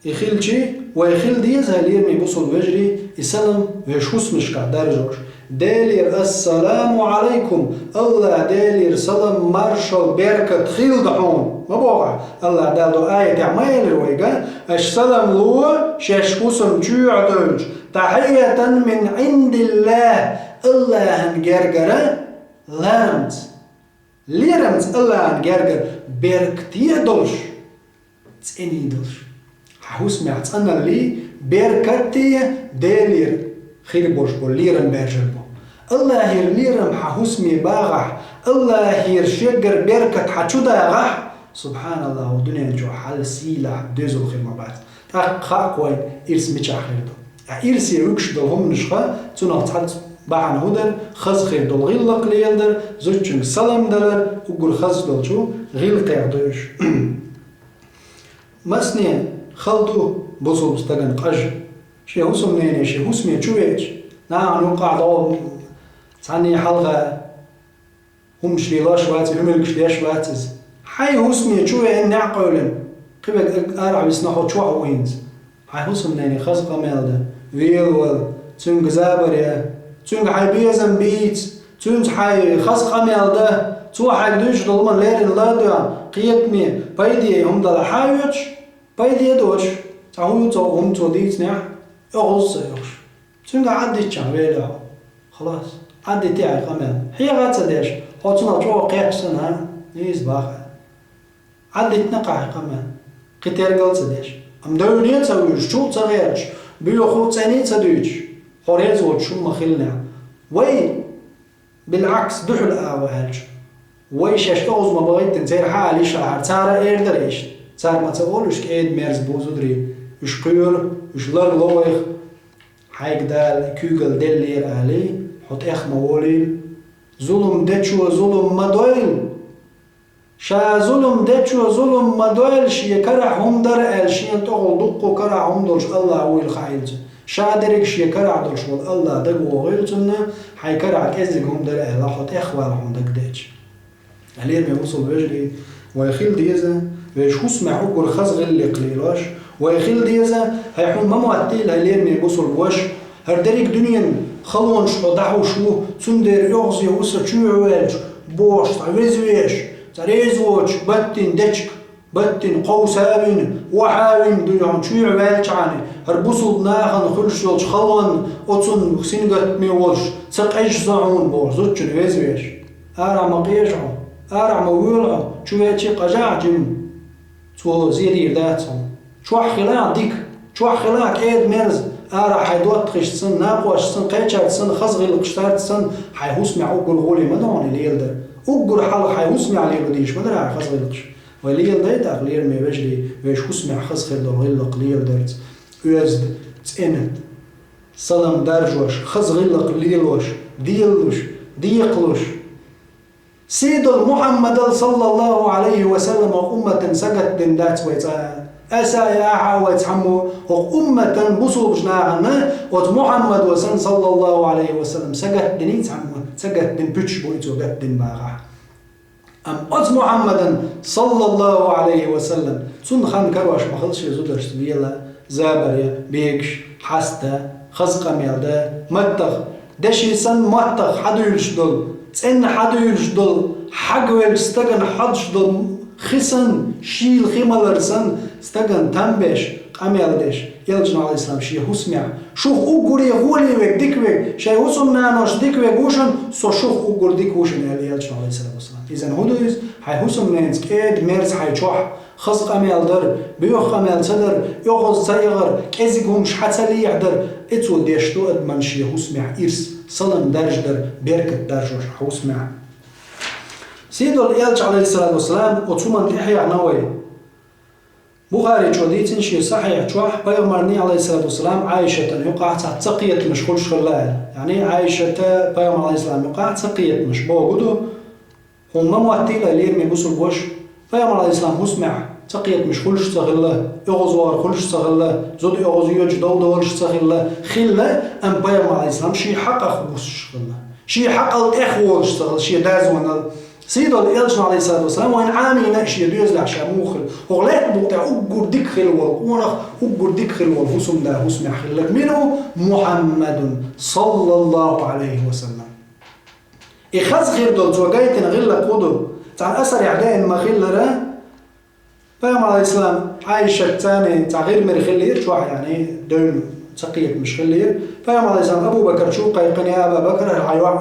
يخيل شي ويخيل ديز هالير ميبوصل وجري يسلم ويشوس مشكع دارجوش دالير السلام عليكم الله دالير سلام مارشال بركة خيل دحون ما بوقع الله دالو آية تعميل رويقا السلام لو شاشكوسم جوع دولج تحية من عند الله الله هنجرجرة ليرمز الله هنجرجر بركتية دولش تسأني دولش حوس معت أنا لي بركتية دالير خير بوش بو ليرم بارجر بو الله هير ليرم حوس مي باغح الله هير شجر بركة حشودا غح سبحان الله ودنيا نجو حال سيلة دوزو خير ما بعد تاق وين إرس ميتش خير دو إرس يركش دلهم نشخا تناط حد بعن هدر خز خير دل غيلق ليلدر زوجن سلام دلر وقول خز دل شو غيل قاعدوش مسني خلطو بوصل بستغن قج شي هوسم نيني شي هوسمي تشويج نعم قاعد ثاني حلقة هم شليلاش واتي هم الكشلياش واتز حي هوسمي تشوي إن نعقولن قبل أرعب يسنحو تشوح وينز حي هوسم نيني خزقة مالده ويلول تنق زابريا تنق حي بيزن بيت تنق حي خزقة مالده تو حي دوش دولمان ليرين لادوان قيتمي بايدي هم دل حيوش بايدي دوش تعهو تو هم تو ديت نع اغص يوش تنق عدي تشان ويلو خلاص عدي تاعي قمال هي غاتsa داش حوتنا تو قيقسن ها نيز باخر عدي تنقع قمال قتير قلت داش ام دوني تسويش شو تغيرش بيو خو ثاني تدوش خوريز وشو ما خلنا وي بالعكس دحل اواج وي شاش اوز ما بغيت تنزير حالي شهر تارا ايردر ايش تار ما تقولش كيد ميرز بوزودري اش قير اش لر لويخ حيك دال كوغل دلير علي حط اخ مولين ظلم دچو ظلم مدويل شا ظلم دچو ظلم مدويل شي كرع هم در الشين تقول دقو كرع هم درش الله ويل خايلج شا درك شي كرع درش الله دغ وغيلتنا حي كرع كزق هم در الله حط اخ والهم دك دچ عليه ما وصل بجري ويخيل ديزا ويش اسمع حقر خزغ اللي قليلاش ويخيل ديزا هيحون ما معتيل هلير ما يبصل بوش هردريك دنيا خلون شو دعو شو تندر يغزي وسا شو عوالج بوش تعويزويش تريزوش بطن دشك بطن قوسابين وحاوين دنيا شو عوالج عني هربصل ناخن خلشولش خلون اتون سنقت ميولش سقعش زعون بوش زوتش نويزويش ارع مقيجعو ارع مويلعو شو هاتي قجاع جن تو زيري ذاتهم شو خلاع ديك شو خلاع كيد مرز ارا حيدوت خش سن ناقوش سن قيتشات سن خزغي القشتات سن حيهوسمع اوغل غولي مدون ليلدر اوغل حال حيهوسمع عليه بديش مدري على خزغي القش وليل دايت اقلير ما بجري ويش هوسمع خزغي الغل قليل درت يزد تسند سلام درجوش خزغي القليلوش ديلوش ديقلوش سيد محمد صلى الله عليه وسلم أمة سجت دندات ويتا أسا يا عاوت حمو أمة بصوب جناعنا وت محمد وسن صلى الله عليه وسلم سجت دنيت حمو سجت دن بتش بويتو جت دن باغا أم أت محمد صلى الله عليه وسلم سن خان كرواش مخلص يزودرش بيلا زابر بيكش حستا خزقة ميلدا متخ دشي سن متخ حدو يلشدل تسن حدو يلشدل حقوال استغن حدشدل خسن شيل خيمالرسن استغن تنبش قميلدش يلجن على الإسلام شي هسمع شوخ أقوري غولي ويك ديك ويك شي هسم نانوش ديك ويك وشن سو شوخ أقور ديك وشن يلجن على الإسلام إذن هدوز هاي هسم نانس كيد ميرز هاي شوح خزق أميال در بيوخ أميال صدر يغز سيغر كزيقهم شحتلي يحدر اتو ديشتو ادمن شي هسمع إرس صلن درج در بيركت درجوش هسمع سيدو الإلج عليه الصلاة والسلام وطومن تحيا نوي بخاري جوديتن شي صحيح شوح بيغمرني عليه الصلاة والسلام عائشة يقع تقية مشغول شغلال يعني عائشة بيغمر عليه السلام يقع تقية مش بوجوده هم مواتيلا ليرمي بوصل بوش بيغمر عليه السلام مسمع تقية مشغول شغله يغزوار خلش شغله زود يغزو جدول دول شغله خله أم بيغمر عليه السلام شي حق أخوش شغله شي حق الإخوة شغل شي دازون سيدو الإلجن عليه الصلاة والسلام وين عامي نقشي دوز لعشا موخل وغلاك بوقتها أقر ديك خلوة ونخ أقر ديك خلوة هسم ده هسم خلك منه محمد صلى الله عليه وسلم إخذ غير دول توقيتنا غير لقودو تعال أسر إعداء ما خلره فيهم عليه السلام عايشة الثاني تغير مرخلير شو يعني دون تقية مش خلير فيهم عليه السلام أبو بكر شو قيقني أبا بكر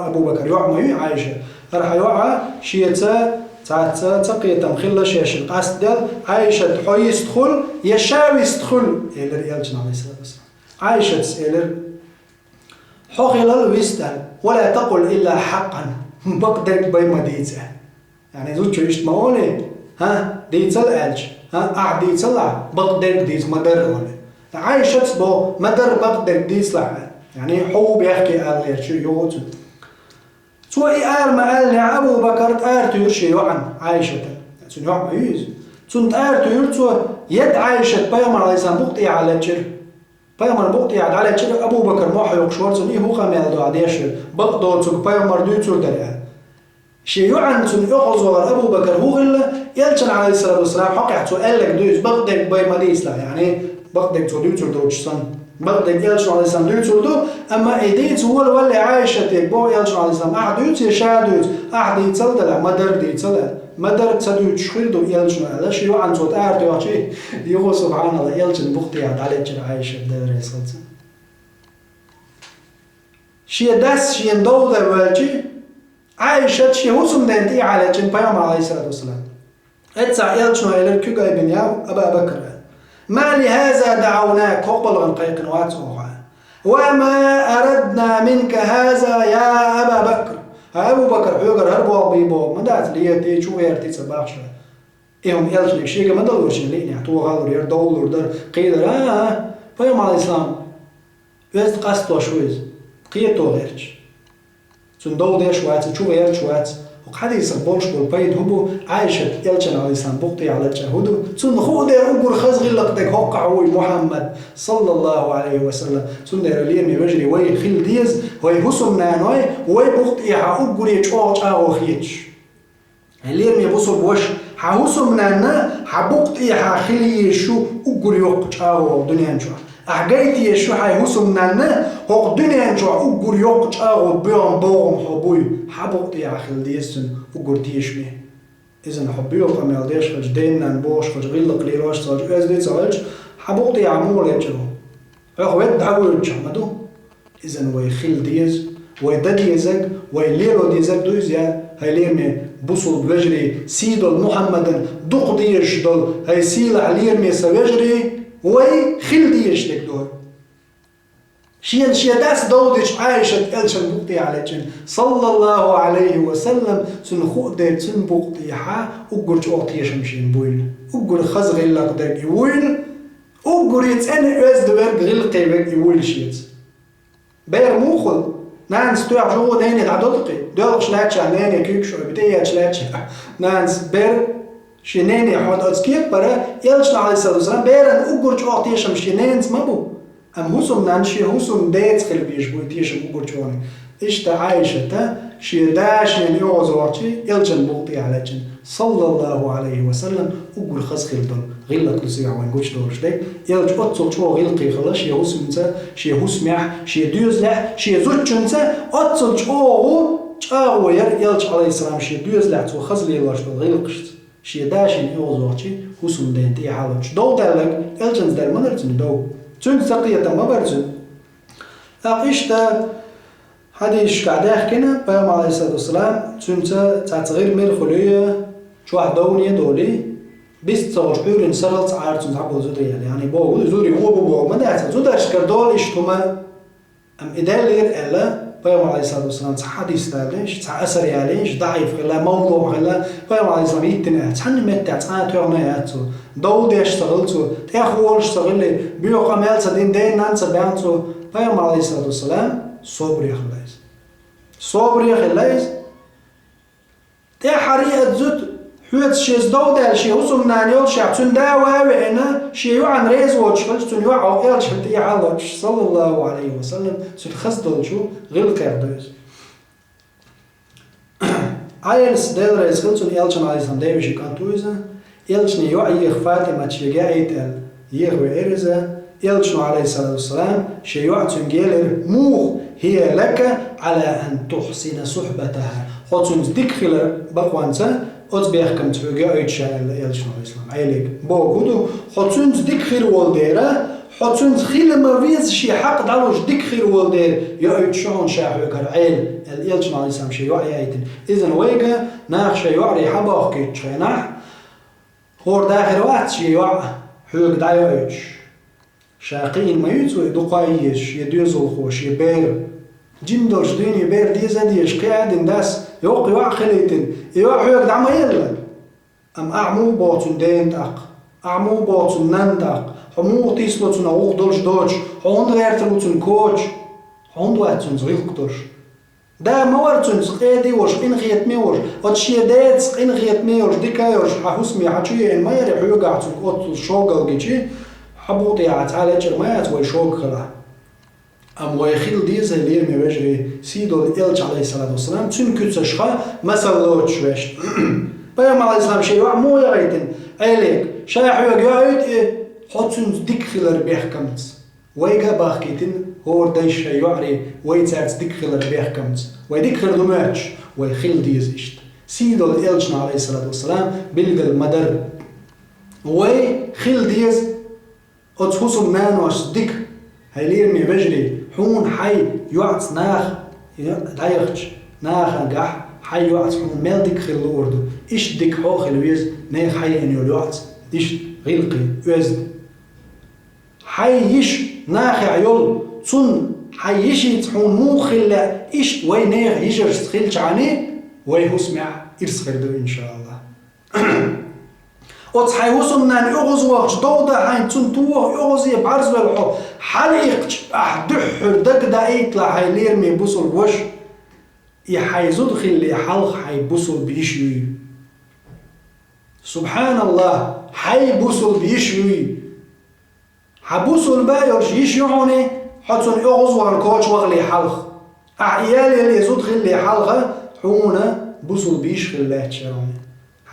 أبو بكر يعمي عايشة راح يوعى شيتا تقية مخلة شيش القصد دل عايشة حي يستخل يشاوي يستخل إلى ريال جنا عليه الصلاة والسلام عايشة تسأل حقل الويستل ولا تقل إلا حقا بقدر بيما ديته يعني زوج يشت مولي ها ديتل ألج ها أح ديتل بقدر ديت مدر ولا عايشة بو مدر بقدر ديتل يعني حو بيحكي على شو يوتو سو آل ما قال أبو بكر تأرت يرشي عن عائشة سن يعم يوز سن تأرت يرتو يد عائشة بيامر عليه السلام بقطي على جر بيامر بقطي على جر أبو بكر ما حيوق شوار سن هو خميل دو عديشر بقطو سن بيامر دوتو دريان شي يعن سن يقظور أبو بكر هو غلا يلشن عليه الصلاة والسلام حقيقة سؤال لك دوز بقدك بيما ديسلا يعني بقدك دوتو دوتش سن بقدك يلشن عليه السلام دوتو دو أما إيديت هو الولي عايشة تكبو يلشن عليه السلام أحد دوت يشادوت أحد يتصل مدر ديتصل مدر تسدوت شخيل دو يلشن على شيء عن صوت أرد وشيء يقول سبحان الله يلشن بقتي على جل عايشة دار يصلت شيء داس شيء ندو ذا وجه عايشة شيء هو سمدنتي على جن بيام عليه الصلاة والسلام اتسع يلشن على الكوجا ابن ياو أبا بكر ما لهذا دعوناك قبل غنقيق واتوها وما أردنا منك هذا يا أبا بكر أبو بكر حيوغر هربوا بيبو ما دعت ليه تي شو يرتي صباح شو إيهم يلجنك شيء ما دلورش لين يعطوه هذا ير دولار در قيدر فيوم على الإسلام ويز قصته شويز قيدته غيرش سن دول ده شوات شو غير شوات وقعد يصبولش بالبيد هبو عايشة يلجن على الإسلام بقتي على الجهود سن خو ده أقول خزغي لقتك هقع هو محمد صلى الله عليه وسلم سن ده رليم يبجري وي خيل ديز وي هسم نانوي وي بقتي أقول يتشوش خيتش الليم يبصر بوش هسم نانا حبقتي خيل يشو أقول يقع دنيا شو أحجيتي يشو هسم نانا هو دنيا شو أقول يقع بيوم بوم حبوي حبقتي خيل ديزن أقول تيشمي إذا حبيو خميل ديش خج دينا نبوش خج غيلق ليروش خج إز ديت خج حبقتي عمول يجرو هو يدعو يجمدو إذا وي خيل ديز وي دديزك وي ليرو ديزك دوزيا هاي ليرمي بوصل بوجري سيدل محمد دق ديش دول هاي سيلع ليرمي سوجري وي خيل ديش دك دول شيء داس دودش عايشة إلشن بقتي على جن صلى الله عليه وسلم سن خودت سن بقتي أقول تعطيش مشين بويل أقول خزغ اللي قدر يويل أقول يتأنى أز دبر غلقي بق يويل شيت بير موخل نانس توع جو ناني تعدلقي دلقش لاتشا ناني كيكشو بديش لاتشا نانس بير شناني حد أتسكيت برا إلشن عليه الصلاة والسلام بيرن أقول تعطيش مشين نانس مابو أم هسم نانشي هسم ديت خل بيجبو تيشم أقولشوني إيش تعايشة تا شي داشين يوزورتي إلجن بقطي على جن صلى الله عليه وسلم أقول خز خلدن غيلا كل سيع وين قوش دورش ديك إلج أتصل شو غيلقي خلاص شي هسم تا شي هسمح شي دوزلح شي زوجن تا أتصل شو شاو ير إلج عليه السلام شي دوزلح تو خز لي ورش بالغيلقشت شي داشين يوزورتي هسم دينتي حالش دو دالك إلجن دال منرتن دو تون سقية ما برزن أقيشتا حديش قاعدة كنا بيوم عليه الصلاة والسلام تون تغير من خلية شو دوني دولي بس تصور حورين سرلت عارتون عبو زودري يعني بو زوري هو بو ما ده زودرش كردول إشتما أم إدالير إلا بيوم عليه الصلاة والسلام حديث تاليش أثر ياليش ضعيف إلا موضوع إلا بيوم عليه الصلاة يتنقى تحن متى تحن تيونياتو دو دي اشتغلتو تأخوال اشتغلي بيو قمال تدين دين نانسا بيانتو بيوم عليه الصلاة والسلام صبر يخليز صبر يخليز تحرية زود حوت شيز دو دال شي وصل نانيول شعتون داوي هنا شي عن ريز وتشفلش تون يوعو إلش حتى يعلش صلى الله عليه وسلم سيتخصدل شو غير كاردوز عيلس ديل ريز خلتون إلش عليه السلام داوي شي كانتويزا إلش نيوعي فاطمة تشيجايت يهوي إرزا إلش عليه الصلاة والسلام شي يعتون جيلر مو هي لك على أن تحسن صحبتها خلتون ذكر بقوانسا أز بيحكم تفوجئ أيتشاء الإلشنا الإسلام عيلك بوجوده حطون ذكر والديرة حطون خيل ما فيز شيء حق دلوش ذكر والدير يا أيتشون شاهو كرعيل الإلشنا الإسلام شيء وعي أيتن إذن ويجا ناخ شيء وعي حباق كيتشي ناخ هور داخل وقت شيء وعي حوك دايو أيتش شاقين ما يتوي دقايش يدوزل خوش يبير جندرش ديني بير ديزا ديش قاعد الناس يوقي وعقليتن يوقي حوك دعما يلا أم أعمو باطن دين داق أعمو باطن نان داق حمو تيسلوتن أوق دولش دوش حوند غيرتلوتن كوش حوند واتن زغيلك دوش دا موارتن سقيدي وش قين غيت ميوش وتشي ديت سقين غيت ميوش ديكايوش حاسمي حاجي ما يري حوك عتن قوت شوقل جيجي حبوطي عتالي جرمات ويشوق خلا أم ويخيل ديزا اللي يرمي وجري سيدو الإلج عليه الصلاة والسلام تون كتشخا مثل لوت شويش بيوم عليه السلام شيء مو يغيتن أيليك شايح يغيت حطون ديكخلر بيحكمت ويغا باخكيتن هور دايش يعري ويتعت ديكخلر بيحكمت ويديكخل دماغش ويخيل ديز إشت سيدو الإلج عليه الصلاة والسلام بلغ المدر ويخيل ديز أتحسن نانوش ديك هيليرمي بجري حون حي يعطس ناخ دايخش ناخ نجح حي يعطس حون مال ديك خيل الأردو إيش ديك حو خلويز ناخ حي إنه يعطس إيش غلقي وزد حي يش ناخ عيول صن حي يشيت حون مو خلا إيش وين ناخ يجرس خيلش عني ويه اسمع إرسخردو إن شاء الله وتصحي وصلنا نأغز وقت دودا حين تنتوه أغزي بعرز بالحو حليقش أحدح دك دا يطلع هاي ليرمي بوصل وش يحيزود خلي حلق حي بوصل بيشوي سبحان الله حي بوصل بيشوي حبوصل بايرش يشيعوني حتون أغز وانكوش وغلي حلق أحيالي اللي يزود خلي حلقة حونا بوصل بيش خلاه تشاروني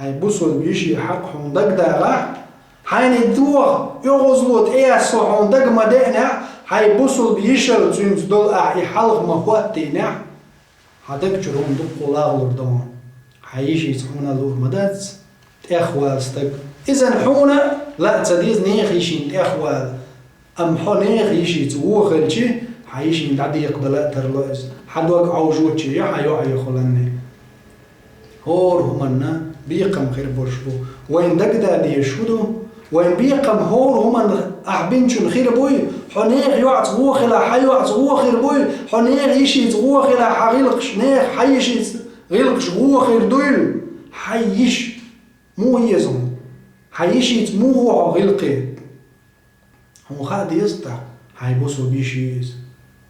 هاي بوصل بيشي حق هندق داغا هاي ندوه يغزلوت إياسو هندق مدينة هاي بوصل بيشل تنز دول أعي حلق مهواتينا هدك جرون دق قلاغ لردون هاي يشي تحونا لور مدات تأخوال استق إذن حونا لا تديز نيخ يشين تأخوال أم حو نيخ يشي توخلشي هاي يشي ندعدي يقبلاء ترلوز حدوك عوجوتشي هاي يوعي خلاني هور همنا بيقم خير برشبو وين دقدا ديشودو وين بيقم هور همان أحبنشون خير بوي حنيغ يعط غوخلا حي يعط غوخير بوي حنيغ يشيت غوخلا حغيلقش نيغ حيشيت غيلقش غوخير دويل حيش مو يزم حيشيت مو هو غيلقي هو خاد يسطع حيبوسو بيشيز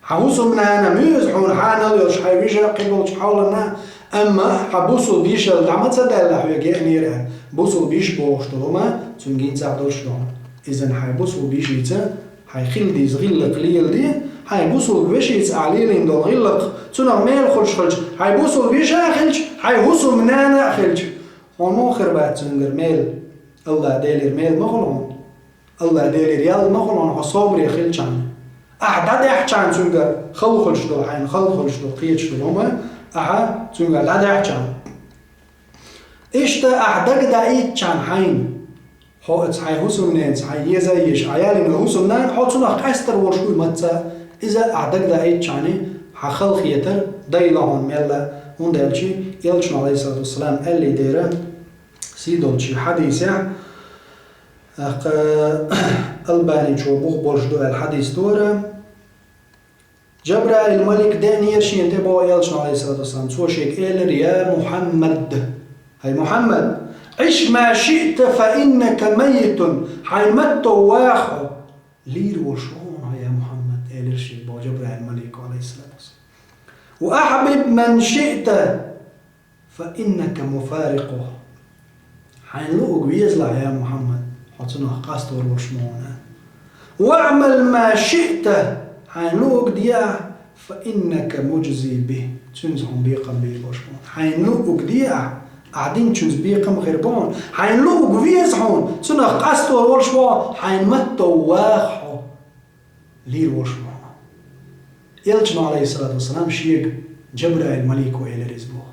حوسو من أنا ميز حون حانا ليش حيبيشا قبل حولنا أما حبوصل بيش الدعمة تدل حوجة نيرة بوصل بيش بوشتلوما تنجين تعدل شلون إذن حبوصل بيش يتا حيخيل دي زغيل قليل دي حبوصل بيش يتعليل دول غيلق تنر ميل خلش خلش حبوصل بيش خلش حيوصل من أنا خلش هون مو خربات تنجر ميل الله ديلير ميل مخلون الله ديلير يال مخلون حصابري خلش عن أحداد يحجان تنجر خل خلش دول حين خل خلش دول قيتش دولهما أها تقول لا ده يحجان إيش ده أحدق ده إيه كان حين هو تصحي حسن نين تصحي يزايش عيالي من حسن نين حطنا قستر ورشوي متى إذا أحدق ده إيه كاني حخل خيتر دايلهون ملا وندلشي يلشنا عليه الصلاة والسلام اللي ديره سيدولشي حديثه الباني شو بخبرش دو الحديث دورة جبرائيل الملك دانير شين تبعو يلشن عليه الصلاة والسلام سو شيك إيلر يا محمد هاي محمد عش ما شئت فإنك ميت حين مت واخو لير وشون يا محمد إيلر شين بو جبرائيل الملك عليه الصلاة والسلام وأحبب من شئت فإنك مفارقه حين لقوا بيزلع يا محمد حطنا قاستور وشمونا واعمل ما شئت حين لقوا ديا فإنك مجزي به تنزهم بيقم بيبوشمون حين لقوا ديا قاعدين تنز بيقم غيربون حين لقوا بيزحون تنزهم قاستور وشمون حين متوا واخو لير وشمون يلجنا عليه الصلاة والسلام شيء جبرائيل الملك وإلى رزبوه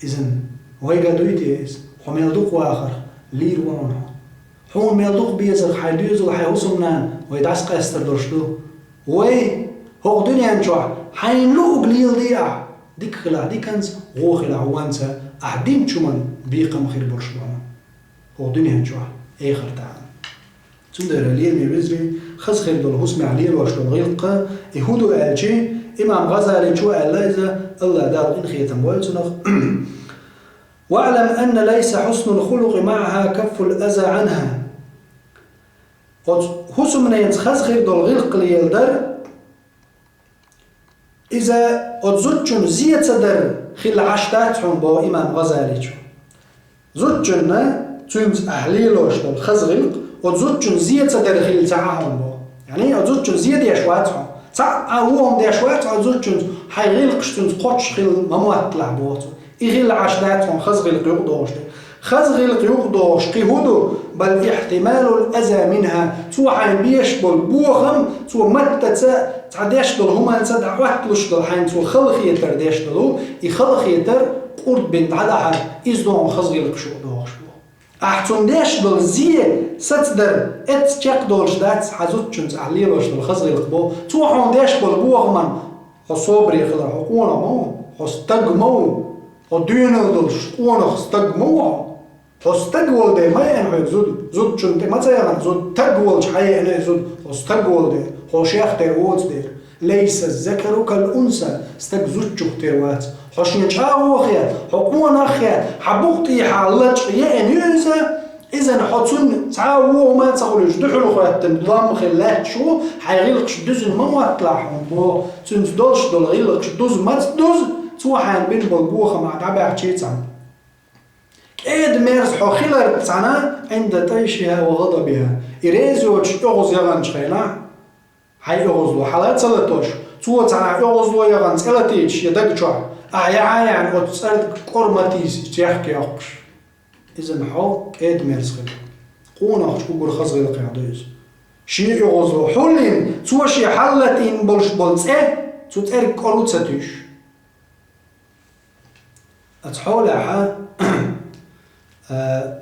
إذن ويقا دويتيز وميلدوق واخر لير وانه حون ميلدوق بيزر حيدوزو حيوصمنان ويدعس قاستر درشتو وي هو دنيا انجوع حين لوق ليل ديع ديك خلا ديكنز غو خلا وانسا أحدين شمان بيقم خير برشبان هو دنيا انجوع اي خرطان تندر ليل ميبزري خز خير دول هسمع عليل واشتو الغيلقة يهودو ألجي إمام غزالي شو ألايزا الله دار إن خيتم والتنخ واعلم أن ليس حسن الخلق معها كف الأذى عنها هسو من ينسخز خير دول غيلق ليل در إذا أتزوجن زيت صدر خل عشتاتهم بو إمام غزالي شو زوجنا تيمز أهليلوش دول خز غيلق أتزوجن زيت صدر خل تعاهم بو يعني أتزوجن زيت يشواتهم هوهم دي شوات أتزوجن حيغيلقش تنز قوتش خل مموات لعبوتو إغيل عشتاتهم خز غيلق يقضوش خز غيلق يقضوش قيهودو بل احتمال الأذى منها تو حين بيشبل بوخم تو متى تعديش دول هما نسد عواتلوش دول حين تو خلق يتر ديش دولو يخلق يتر قرد بنت على حال إزدون خز غيلق شو دوش أحتون ديش دول زي ستدر اتشاك دول شدات حزوت شنز أحليلوش دول خز غيلق بو تو حون ديش بل بوخمان صوبري خلق حقونا مو حستقمو ودينو دول شقونا حستقمو حستقول دي ما يعني زود شنت ما تيغن زود تقول شحية أنا زود حستقول دي حوشيخ تيروات دي ليس الذكر كالأنثى استجزوت شخ تيروات حوشين شاو خيات حقونا خيات حبوقتي حالج يعني إذا حطون تعاو ما تقولش دحلو خيات تنظام خلات شو حيغيلقش دوز ما وطلعهم بو تنزدولش دول غيلقش دوز ما تدوز توحان بين بالبوخة مع دعبع تشيتان كيد ميرز حوخيلر بتاعنا عند طيشها وغضبها إريزوش يغز يغن شخينا حي يغزلو حالات سلطوش تو تاعنا يغزلو يغن سلطيش يدق شوع أعيان وتسأل كورماتيس تيحكي يقش إذن حو كيد ميرز خيل قونا خشكو قول خزغي لقيادوز شي يغزلو حولين تو شي حالتين بولش بولتس تو تأرك كولوت ستوش أتحولها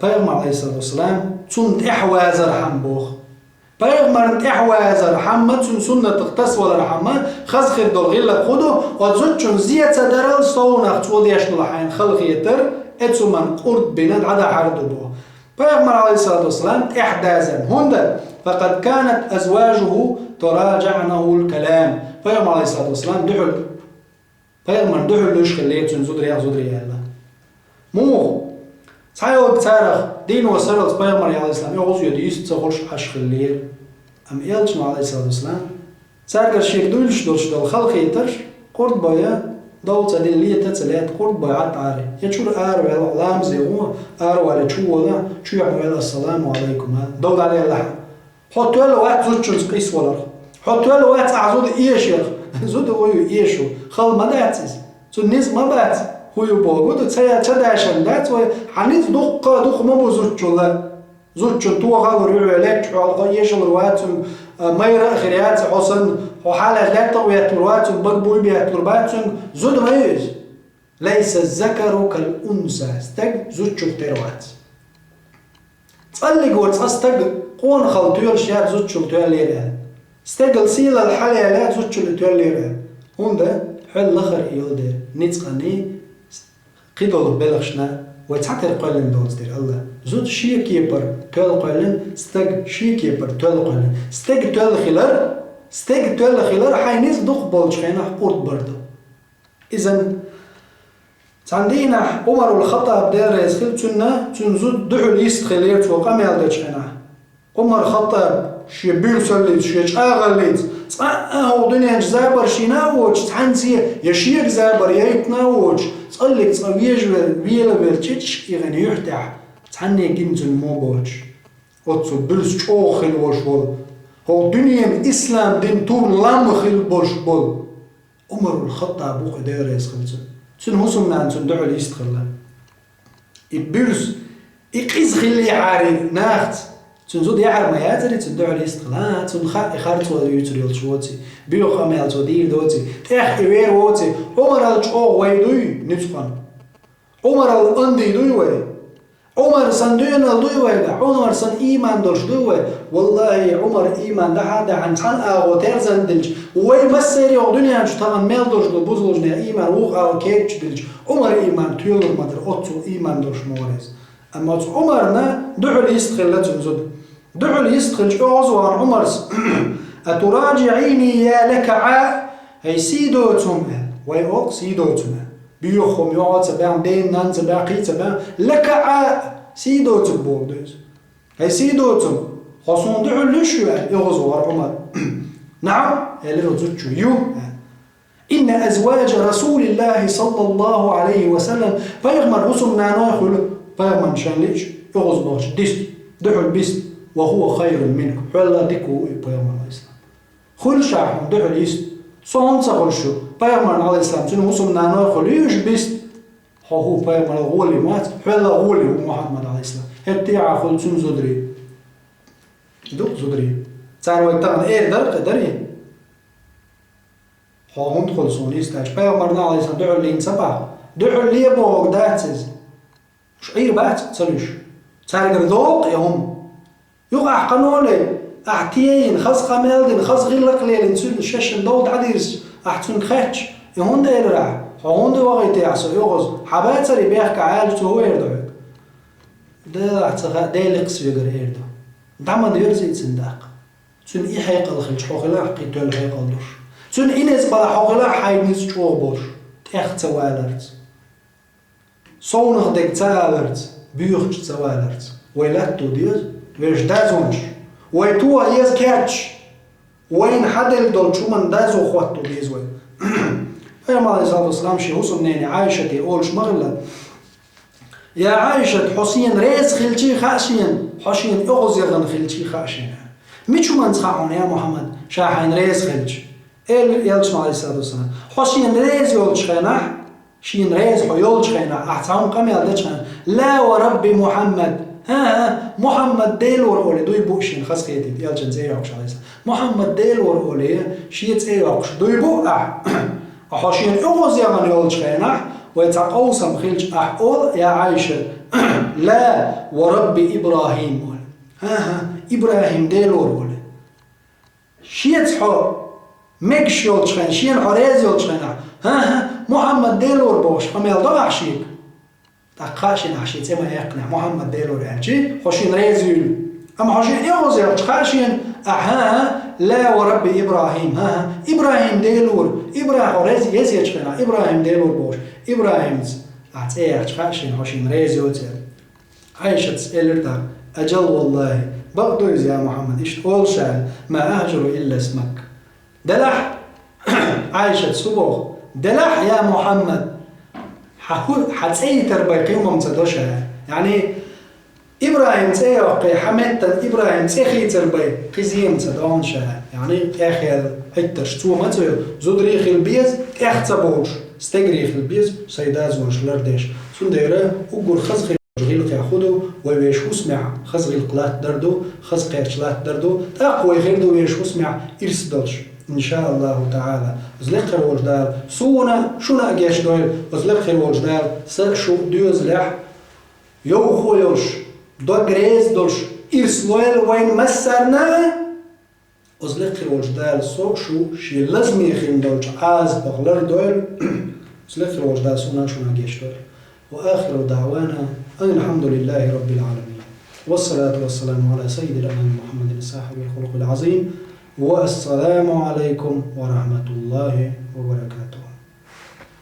بيغمر عليه الصلاة والسلام تون إحوازر حنبوخ بيغمر إحوازر حمد تون سنة تغتس ولا رحمة خز خير دول غير لخدو وزوجون زيادة سدرال صونا تقول يشنو لحين خلق يتر اتسو من قرد بناد عدا حاردو بوه بيغمر عليه الصلاة والسلام إحدازا هندا فقد كانت أزواجه تراجعنه الكلام بيغمر عليه الصلاة والسلام دحل بيغمر دحل ليش خليه تون زود ريال مو سايو بتارخ دين وسرلت بيغمر عليه السلام يغوز يديس تغلش حش خليه أم إيلش عليه الصلاة والسلام سارقر شيك دولش دولش دول خلق يترش قرد بايا دول تدين ليه تتسليات قرد بايا عطاري يتشور آرو يلا علام زيغوه آرو على شو ولا شو يحمو يلا السلام عليكم دول عليه اللحم حطوا له وقت زود شنز قيس ولا حطوا له وقت عزود إيش زود هو إيشو خل ما داتس سنيز ما بات هو يبغى تسيا تداشن دات وحنيت دق ما بزود شلا زود شن تو غالو ريولات على إيش الروات ما يرى خيرات حسن وحالة لا طويت الروات بقبول بيت الروات زود ما يج ليس الذكر كالأنثى استج زود شوف تروات تصلي قوت استج قون خلطير شيء زود شوف توليران استجل سيل الحالة لا زود شوف توليران هون ده حل آخر يودر نتقني قيدول بلغشنا وتحتر قلن دوستير الله زود شيء كيبر تول قلن استج شيء كيبر تول قلن استج تول خلر حينيز دخ بولش خينا قرد برضه إذن عندنا عمر الخطاب دار يسخل تنزود دعو يستخليت وقام يالدش خينا عمر الخطاب شي بيرسليت شي اغليت هو دنيا جزابر شي ناوج تحنسي يشيك زابر يتناوج تصلك تصويج ويلا تشيش يعني يرتاح تحني كنت الموبوج وتصو بلس شوخل وشول هو دنيا الاسلام دين طول لامخل بوش بول عمر الخطاب بوق داير يسخل تن هسم نان تن دعو يستخلا يبرس يقيز خلي عاري ناخت تنزود يعرف ما ياتري تدعو الاستقلال تنخا إخارت ويوتريال شوتي بيو خمال تودير دوتي إخ إير ووتي عمر الجو ويدوي نبسقان عمر الأندي دوي وي عمر سندوين الدوي وي عمر سن إيمان دوش دوي والله عمر إيمان ده هذا عن سن أو ترزن دلج وي مسيري ودنيا مش طبعا ميل دوش بوزلج نه إيمان روح أو كيتش دلج عمر إيمان تيولر مدر أوتو إيمان دوش موريز أما عمرنا دعو الاستقلال تنزود دعو الاستقلال أعزوان عمر أتراجعيني يا لكعاء هي سيدوتهم ويقول سيدوتهم بيوخم يقعد سبعن دين نان سبع قيت سبع لكعاء سيدوتهم بولدوز هي سيدوتهم خاصون دعو لشو أعزوان عمر نعم اللي رزقتشو إن أزواج رسول الله صلى الله عليه وسلم فيغمر رسل نانو يخلو فيغمر شان ليش يغز باش ديست دعو البست وهو خير منك حلا ديكو بيغمر الإسلام خل شاحهم دعو اليست صون تغلشو بيغمر على الإسلام تنو رسل نانو يخلو يوش بست هو بيغمر الغولي مات حلا غولي هو محمد عليه الإسلام هتيعا خل تن زدري دوك زدري تعالوا يتغن إيه درق دري هون خلصون يستاج بيغمرنا عليه السلام دعو اللي انسبع دعو اللي يبوغ داتز مش أي بات تسلوش تارق ذوق يهم يقع قنولي أعتيين خاص قمالدين خاص غلق ليل نسول الشاشن دود عديرس أحتون خاتش يهون دا يلرع هون دا وغيتي يعصو يغز حبات سري بيحك عالجو هو يردعوك دا اعتقاد دا يلقس يقر يردو دعما دا يرزي تسنداق تون إي حيق الخلج حوغلا حقيتو الحيق الدوش تون إنس بلا حوغلا حاينيس شوغ بوش تيخ توالرت صونغ ديك توالرت بيوخش توالرت ويلاتو ديوز ويش دازونش ويتو يز كاتش وين حدل دول شومن دازو خواتو ديز وين فيما عليه الصلاة والسلام شي وصل نيني عايشة تقولش مغلا يا عايشة حسين ريز خلتي خاشين حسين اغز يغن خلتي خاشين ميشو من تخاعون يا محمد شاحين ريز خلتي يلش عليه الصلاة والسلام حسين ريز يولش خيناح شين ريز حيولش خيناح احتاهم قمي يلدش خيناح لا ورب محمد ها محمد ديل ورقولي دوي بوشين خاص خيتي يلجن زي يوكش عليه السلام محمد ديل ورقولي شيت اي يوكش دوي بوقع حسين اغز يغن يولش خيناح ويتعقوسم خلج أحقول يا عائشة لا ورب إبراهيم ها إبراهيم ديلور ولا شيت حو مكش يلتشخن شين حريز يلتشخن ها محمد ديلور باش قم يلضع شيك تقاشين عشيت ما يقنع محمد ديلور يعني خوشين ريز يل أما خوشين يغوز يلتشخاشين لا ورب إبراهيم إبراهيم ديلور إبراهيم ريز يلتشخن إبراهيم ديلور باش إبراهيم أعطيه خاشين حشين ريز يوتر عايشة تسألرتا أجل والله بقدوز يا محمد إيش تقول شعر ما أهجر إلا اسمك دلح عايشة سبوخ دلح يا محمد حتسأي تربي قيمة متدوشها يعني إبراهيم تسأي حمدتا إبراهيم تسأي تربي قزيم تدونشها يعني أخي هيتش تو ما تسوي زودريخ البيز اختبوش استجري في البيز سيداز ونشلر ديش سنديرة وقول خزق غيلق ياخدو ويش وسمع خزق القلات دردو خزق يشلات دردو تقوى غيردو ويش وسمع إرسدلش إن شاء الله تعالى زلقر وجدال سونا شونا أجيش دويل وزلقر وجدال سشو ديوز لح يوخو يلش دو جريز دلش إرسلويل وين مسرنا وزلقر وجدال سو شي لازم يخين دولش عاز بغلر دويل زلقر وجدال سونا شونا أجيش دويل وآخر دعوانا أن الحمد لله رب العالمين، والصلاة والسلام على سيد الأنام محمد صاحب الخلق العظيم، والسلام عليكم ورحمة الله وبركاته.